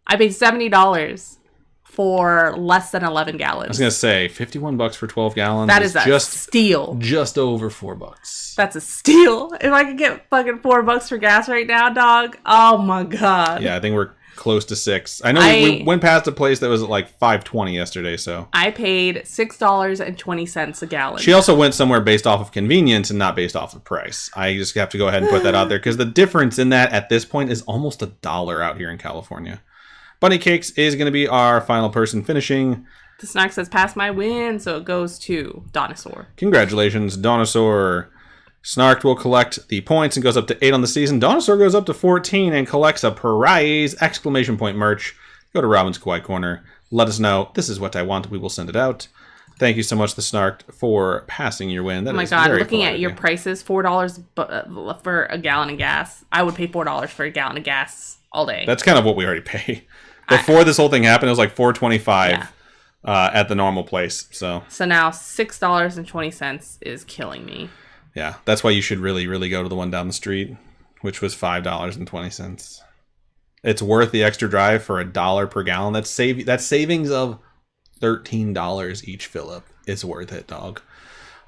I paid $70 for less than 11 gallons. I was gonna say $51 for 12 gallons. That is a steal. Just over $4. That's a steal. If I could get fucking $4 for gas right now, dog. Oh my God. Yeah, I think we're close to $6. I know we went past a place that was at like $5.20 yesterday. So I paid $6.20 a gallon. She also went somewhere based off of convenience and not based off of price. I just have to go ahead and put that out there because the difference in that at this point is almost $1 out here in California. Bunny Cakes is going to be our final person finishing. The Snark says, pass my win, so it goes to Donosaur. Congratulations, Donosaur. Snarked will collect the points and goes up to 8 on the season. Donosaur goes up to 14 and collects a prize! Exclamation point merch. Go to Robin's Kawaii Corner. Let us know. This is what I want. We will send it out. Thank you so much, the Snarked, for passing your win. That oh my God, looking at your prices, $4 for a gallon of gas. I would pay $4 for a gallon of gas all day. That's kind of what we already pay. Before this whole thing happened, it was like $4.25 at the normal place. So now $6.20 is killing me. Yeah, that's why you should really, really go to the one down the street. which was $5.20. It's worth the extra drive for $1 per gallon. That's savings of $13 each fill up. It's worth it, dog.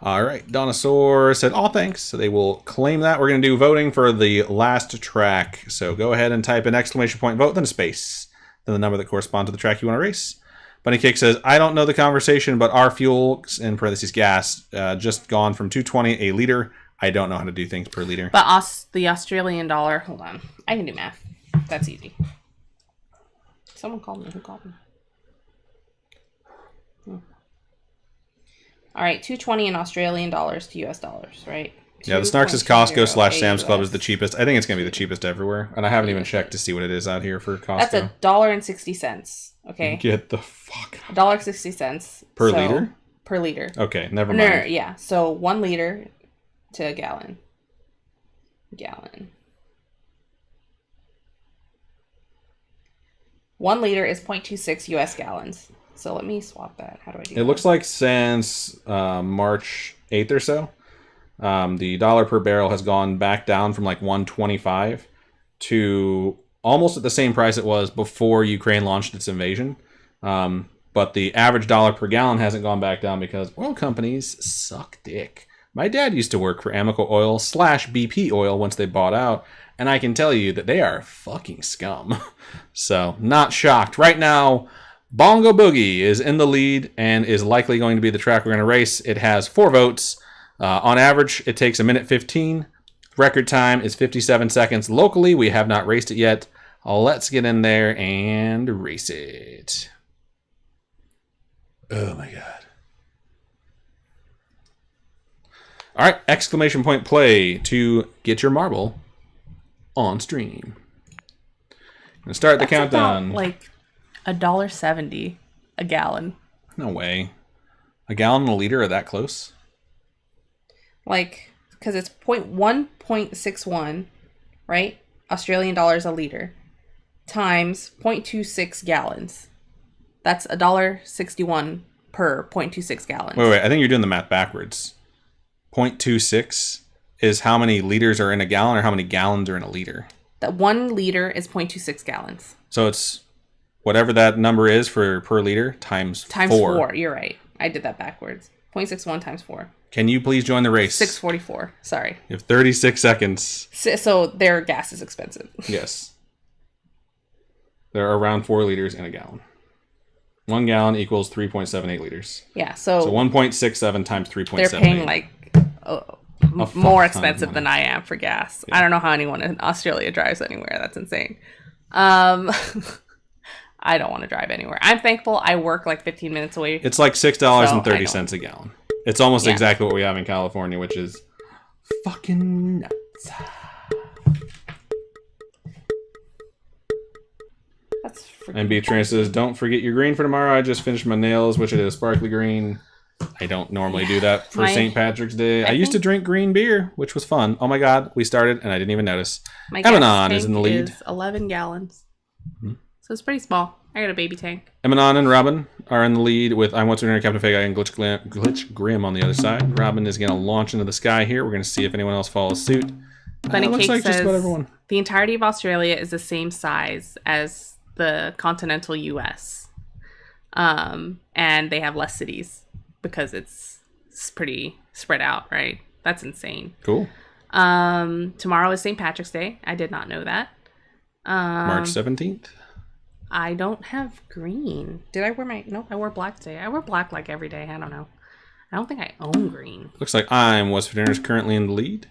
All right, Donosaur said, "Oh, thanks." So they will claim that. We're going to do voting for the last track. So go ahead and type an exclamation point vote, then a space, then the number that corresponds to the track you want to race. Bunny Cake says, "I don't know the conversation, but our fuel, in parentheses gas, just gone from $2.20 a liter. I don't know how to do things per liter." But the Australian dollar, hold on. I can do math. That's easy. Someone called me. Who called me? All right, $2.20 in Australian dollars to US dollars, right? Yeah, the Snarks' Costco / Sam's Club is the cheapest. I think it's going to be the cheapest everywhere. And I haven't even checked to see what it is out here for Costco. That's $1.60. Okay. Get the fuck out. $1.60. Per liter? Per liter. Okay, never mind. No, yeah. So 1 liter to a gallon. 1 liter is 0.26 US gallons. So let me swap that. How do I do that? It looks like since March 8th or so, the dollar per barrel has gone back down from like $1.25 to almost at the same price it was before Ukraine launched its invasion. But the average dollar per gallon hasn't gone back down because oil companies suck dick. My dad used to work for Amoco Oil / BP Oil once they bought out, and I can tell you that they are fucking scum. So, not shocked. Right now, Bongo Boogie is in the lead and is likely going to be the track we're going to race. It has 4 votes. On average, it takes 1:15. Record time is 57 seconds. Locally, we have not raced it yet. Let's get in there and race it. Oh my god. All right, exclamation point play to get your marble on stream. I'm going to start the countdown. About, like $1.70 a gallon. No way. A gallon and a liter are that close? Like, because it's 1.61, right? Australian dollars a liter times 0.26 gallons. That's $1.61 per 0.26 gallons. Wait, I think you're doing the math backwards. 0.26 is how many liters are in a gallon or how many gallons are in a liter? That 1 liter is 0.26 gallons. So it's whatever that number is for per liter times 4. You're right. I did that backwards. 0.61 times 4. Can you please join the race? 6:44. Sorry. You have 36 seconds. So their gas is expensive. Yes. There are around 4 liters in a gallon. 1 gallon equals 3.78 liters. Yeah, so 1.67 times 3.78. They're paying like more expensive than I am for gas. Yeah. I don't know how anyone in Australia drives anywhere. That's insane. I don't want to drive anywhere. I'm thankful I work like 15 minutes away. It's like $6.30 a gallon. It's almost exactly what we have in California, which is fucking nuts. That's freaking And Beatrice says, "Don't forget your green for tomorrow. I just finished my nails, which it is sparkly green. I don't normally do that for St. Patrick's Day. I used to drink green beer, which was fun. Oh my god, we started and I didn't even notice." Emanon is in the lead. Is 11 gallons. Mm-hmm. So it's pretty small. I got a baby tank. Emanon and Robin are in the lead with I'm What's Winner, Captain Fake Eye, and Glitch Grim on the other side. Robin is going to launch into the sky here. We're going to see if anyone else follows suit. Bunny looks Cake like says just about everyone. The entirety of Australia is the same size as the continental U.S. And they have less cities because it's pretty spread out, right? That's insane. Cool. Tomorrow is St. Patrick's Day. I did not know that. March 17th. I don't have green. Did I wear my... Nope, I wore black today. I wear black like every day. I don't know. I don't think I own green. Looks like I'm What's for Dinner is currently in the lead.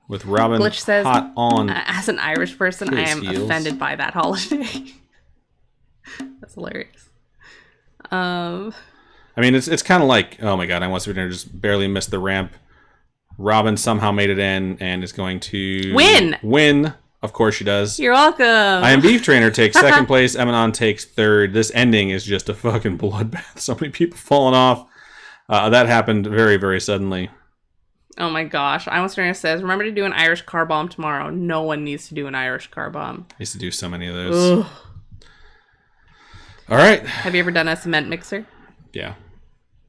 With Robin Glitch says, hot on. As an Irish person, I am offended by that holiday. That's hilarious. I mean, it's kind of like, oh my god, I'm What's for Dinner just barely missed the ramp. Robin somehow made it in and is going to... Win! Of course she does. You're welcome. I Am Beef Trainer takes second place. Emanon takes third. This ending is just a fucking bloodbath. So many people falling off. That happened very, very suddenly. Oh my gosh. I Almost says, remember to do an Irish car bomb tomorrow. No one needs to do an Irish car bomb. I used to do so many of those. Ugh. All right. Have you ever done a cement mixer? Yeah.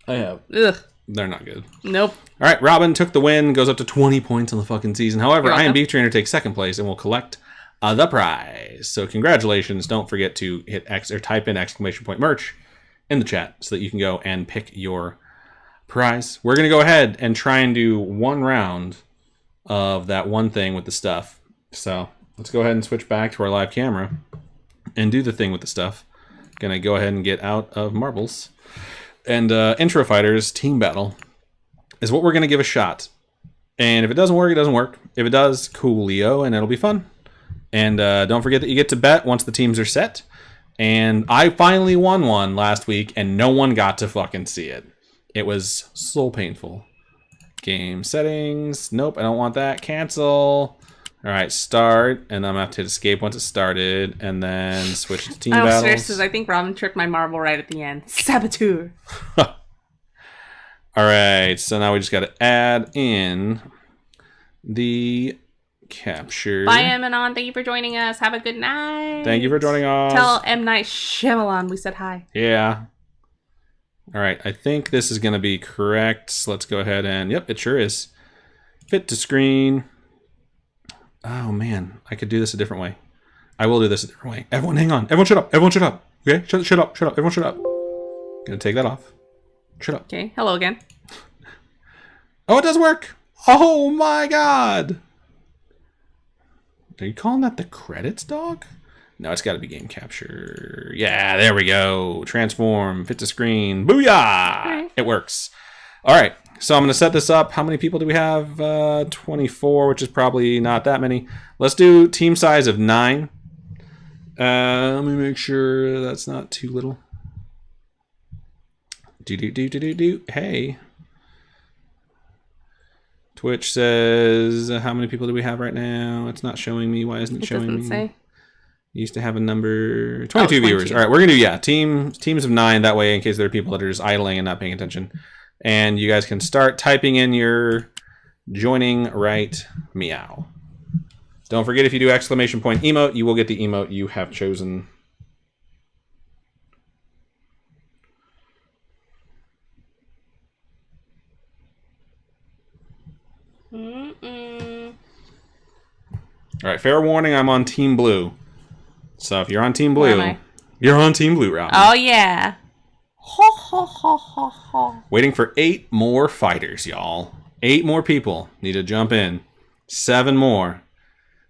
I have. Ugh. They're not good. Nope. All right, Robin took the win, goes up to 20 points on the fucking season. However, You're I Am welcome. Beef Trainer takes second place and will collect the prize. So congratulations. Don't forget to hit X or type in exclamation point merch in the chat so that you can go and pick your prize. We're going to go ahead and try and do one round of that one thing with the stuff. So let's go ahead and switch back to our live camera and do the thing with the stuff. Going to go ahead and get out of marbles. And Intro Fighters Team Battle is what we're going to give a shot. And if it doesn't work, it doesn't work. If it does, coolio, and it'll be fun. And don't forget that you get to bet once the teams are set. And I finally won one last week, and no one got to fucking see it. It was so painful. Game settings. Nope, I don't want that. Cancel. All right, start. And I'm going to have to hit escape once it started. And then switch to team battles. Seriously, I think Robin tricked my marble right at the end. Saboteur. All right, so now we just got to add in the capture. Bye, Emanon. Thank you for joining us. Have a good night. Thank you for joining us. Tell M. Night Shyamalan we said hi. Yeah. All right, I think this is going to be correct. So let's go ahead and, yep, it sure is. Fit to screen. Oh, man, I could do this a different way. I will do this a different way. Everyone, hang on. Everyone shut up. Everyone shut up. Okay? Shut up. Everyone shut up. Gonna take that off. Shut up. Okay, hello again. Oh, it does work. Oh, my God. Are you calling that the credits, dog? No, it's got to be game capture. Yeah, there we go. Transform, fit to screen. Booyah! Right. It works. All right, so I'm going to set this up. How many people do we have? 24, which is probably not that many. Let's do team size of 9. Let me make sure that's not too little. Hey. Twitch says, how many people do we have right now? It's not showing me. Why isn't it showing me? Doesn't say. Used to have a number 22 viewers. All right, we're gonna do teams of 9. That way, in case there are people that are just idling and not paying attention, and you guys can start typing in your joining right meow. Don't forget, if you do exclamation point emote, you will get the emote you have chosen. All right, fair warning, I'm on Team Blue. So if you're on Team Blue, you're on Team Blue, Robin. Oh, yeah. Ho, ho, ho, ho, ho. Waiting for 8 more fighters, y'all. 8 more people need to jump in. 7 more.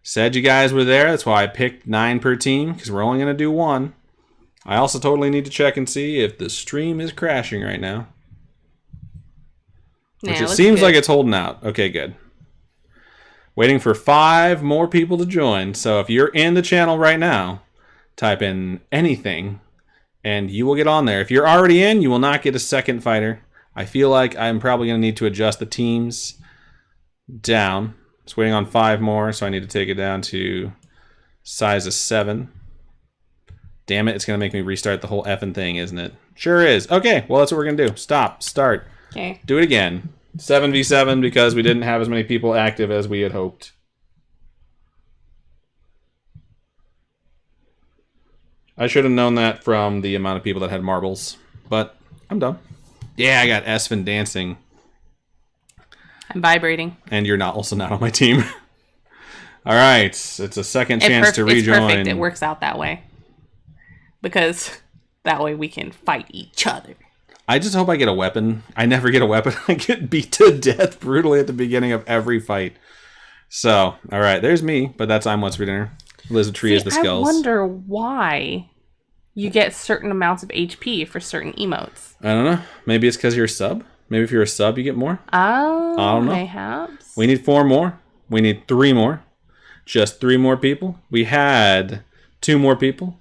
Said you guys were there. That's why I picked 9 per team, because we're only going to do 1. I also totally need to check and see if the stream is crashing right now. Which it seems like it's holding out. Okay, good. Waiting for 5 more people to join. So if you're in the channel right now, type in anything and you will get on there. If you're already in, you will not get a second fighter. I feel like I'm probably going to need to adjust the teams down. Just waiting on 5 more, so I need to take it down to size of 7. Damn it, it's going to make me restart the whole effing thing, isn't it? Sure is. Okay, well, that's what we're going to do. Stop. Start. Okay. Do it again. 7v7 because we didn't have as many people active as we had hoped. I should have known that from the amount of people that had marbles, but I'm done. Yeah, I got Esvin dancing. I'm vibrating. And you're also not on my team. All right, it's a second chance to rejoin. It's perfect. It works out that way. Because that way we can fight each other. I just hope I get a weapon. I never get a weapon. I get beat to death brutally at the beginning of every fight. So, all right, there's me, but that's I'm What's for Dinner. Liz Tree is the skulls. I wonder why you get certain amounts of HP for certain emotes. I don't know. Maybe it's because you're a sub. Maybe if you're a sub, you get more. Oh, I don't know. Mayhaps. We need 4 more. We need 3 more. Just 3 more people. We had 2 more people.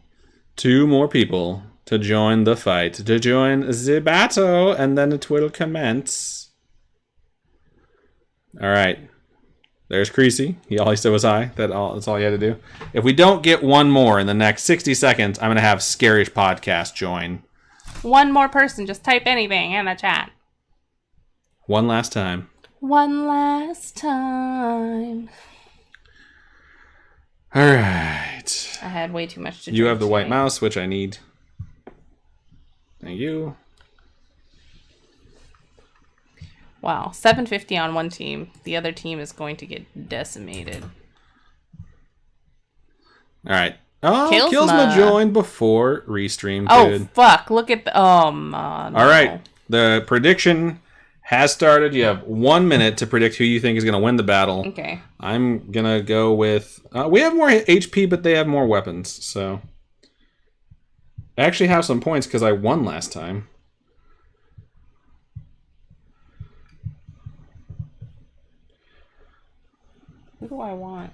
2 more people to join the fight, to join the battle, and then it will commence. All right. There's Creasy. All he said was hi. That's all he had to do. If we don't get 1 more in the next 60 seconds, I'm going to have Scaryish Podcast join. 1 more person. Just type anything in the chat. One last time. One last time. All right. I had way too much to do. You have the white mouse, which I need. Thank you. Wow, 750 on one team. The other team is going to get decimated. All right. Oh, Killsma Killsma joined before Restream Oh, did. fuck. Look at the... Oh, man. All right. The prediction has started. You have 1 minute to predict who you think is going to win the battle. Okay. I'm going to go with... we have more HP, but they have more weapons, so... I actually have some points because I won last time. Who do I want?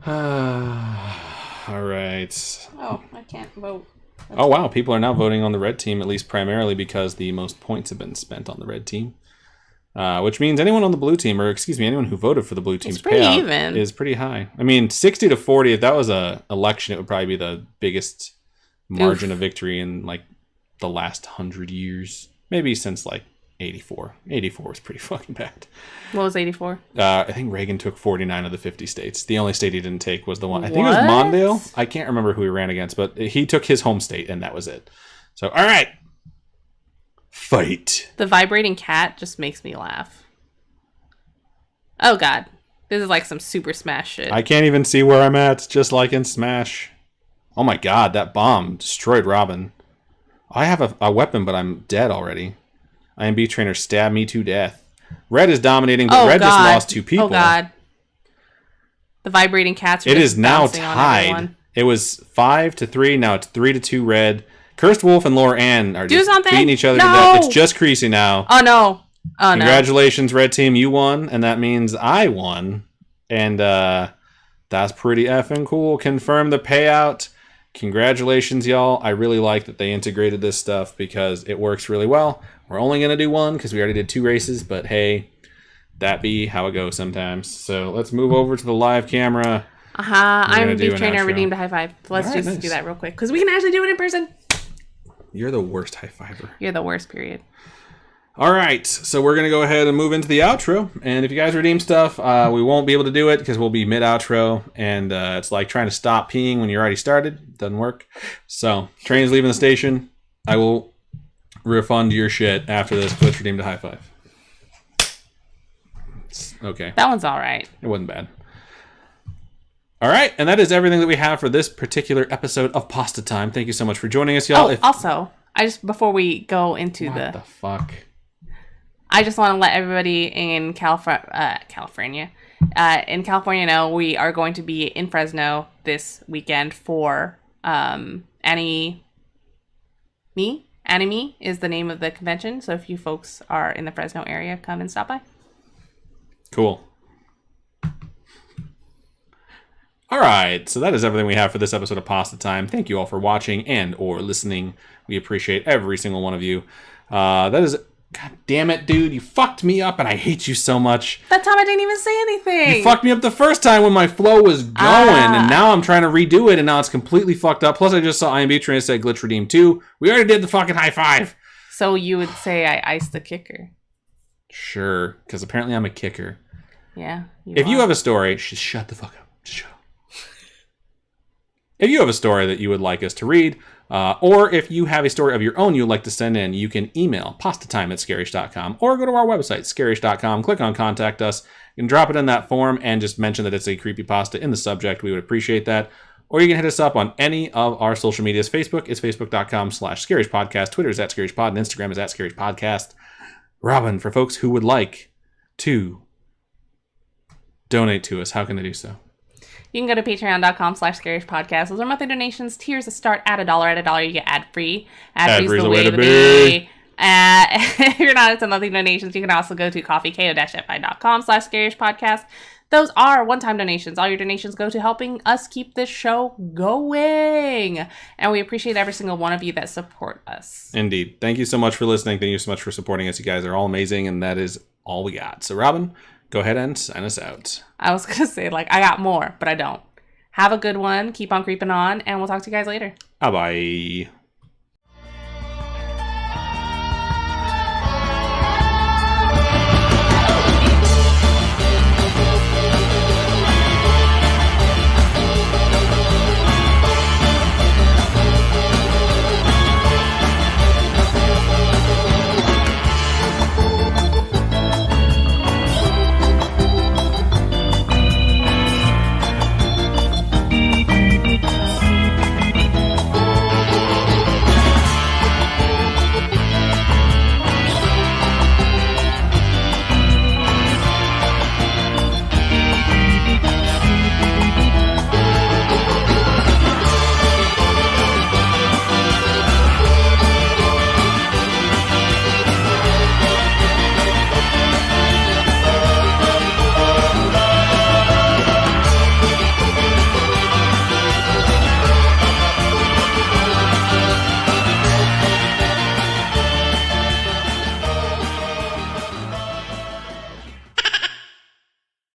All right. Oh, I can't vote. Oh, wow. People are now voting on the red team, at least primarily because the most points have been spent on the red team. Which means anyone on the blue team, or excuse me, anyone who voted for the blue team's payout even. is pretty high. I mean, 60 to 40, if that was a election, it would probably be the biggest margin of victory in like the last 100 years. Maybe since like 84. 84 was pretty fucking bad. What was 84? I think Reagan took 49 of the 50 states. The only state he didn't take was the one. I think it was Mondale. I can't remember who he ran against, but he took his home state, and that was it. So, all right. Fight. The vibrating cat just makes me laugh. Oh, God. This is like some Super Smash shit. I can't even see where I'm at, just like in Smash. Oh my god, that bomb destroyed Robin. I have a weapon, but I'm dead already. IMB trainer stabbed me to death. Red is dominating, but Red just lost 2 people. Oh, God. The vibrating cats are It just is now bouncing on everyone. tied. It was 5-3. Now it's 3-2 Red. Cursed Wolf and Laura Ann are just beating each other to death. It's just Creasy now. Oh, no. Oh, Congratulations, Red Team. You won, and that means I won. And that's pretty effing cool. Confirm the payout. Congratulations, y'all. I really like that they integrated this stuff because it works really well. We're only going to do one because we already did 2 races, but hey, that be how it goes sometimes. So let's move over to the live camera. I'm a beef trainer redeemed a high five. Let's just nice. do that real quick because we can actually do it in person. You're the worst high fiver. You're the worst, period. All right, so we're going to go ahead and move into the outro. And if you guys redeem stuff, we won't be able to do it because we'll be mid-outro. And it's like trying to stop peeing when you already started. It doesn't work. So, train's leaving the station. I will refund your shit after this. Twitch redeemed a high five. Okay. That one's all right. It wasn't bad. All right, and that is everything that we have for this particular episode of Pastatime. Thank you so much for joining us, y'all. Also, before we go into what the fuck? I just want to let everybody in California know we are going to be in Fresno this weekend for Anime is the name of the convention. So if you folks are in the Fresno area, come and stop by. Cool. All right, so that is everything we have for this episode of Pastatime. Thank you all for watching and or listening. We appreciate every single one of you. That is... God damn it, dude. You fucked me up and I hate you so much. That time I didn't even say anything. You fucked me up the first time when my flow was going and now I'm trying to redo it and now it's completely fucked up. Plus I just saw IMB Train say Glitch Redeem 2. We already did the fucking high five. So you would say I iced the kicker. Sure, because apparently I'm a kicker. Yeah. If you have a story, just shut the fuck up. Just shut up. If you have a story that you would like us to read, or if you have a story of your own you would like to send in, you can email pastatime@scaryish.com or go to our website, scaryish.com, click on Contact Us. You can drop it in that form and just mention that it's a creepypasta in the subject. We would appreciate that. Or you can hit us up on any of our social medias. Facebook is facebook.com/Scaryish Podcast. Twitter is @Scaryish and Instagram is @Scaryish Podcast. Robin, for folks who would like to donate to us, how can they do so? You can go to patreon.com/Scaryish Podcast. Those are monthly donations. Tiers that start at $1. At $1, you get ad-free. Ad-free is the way to be. If you're not into monthly donations, you can also go to coffeeko-fi.com/Scaryish Podcast. Those are one-time donations. All your donations go to helping us keep this show going. And we appreciate every single one of you that support us. Indeed. Thank you so much for listening. Thank you so much for supporting us. You guys are all amazing, and that is all we got. So, Robin, go ahead and sign us out. I was going to say, I got more, but I don't. Have a good one. Keep on creeping on, and we'll talk to you guys later. Bye-bye.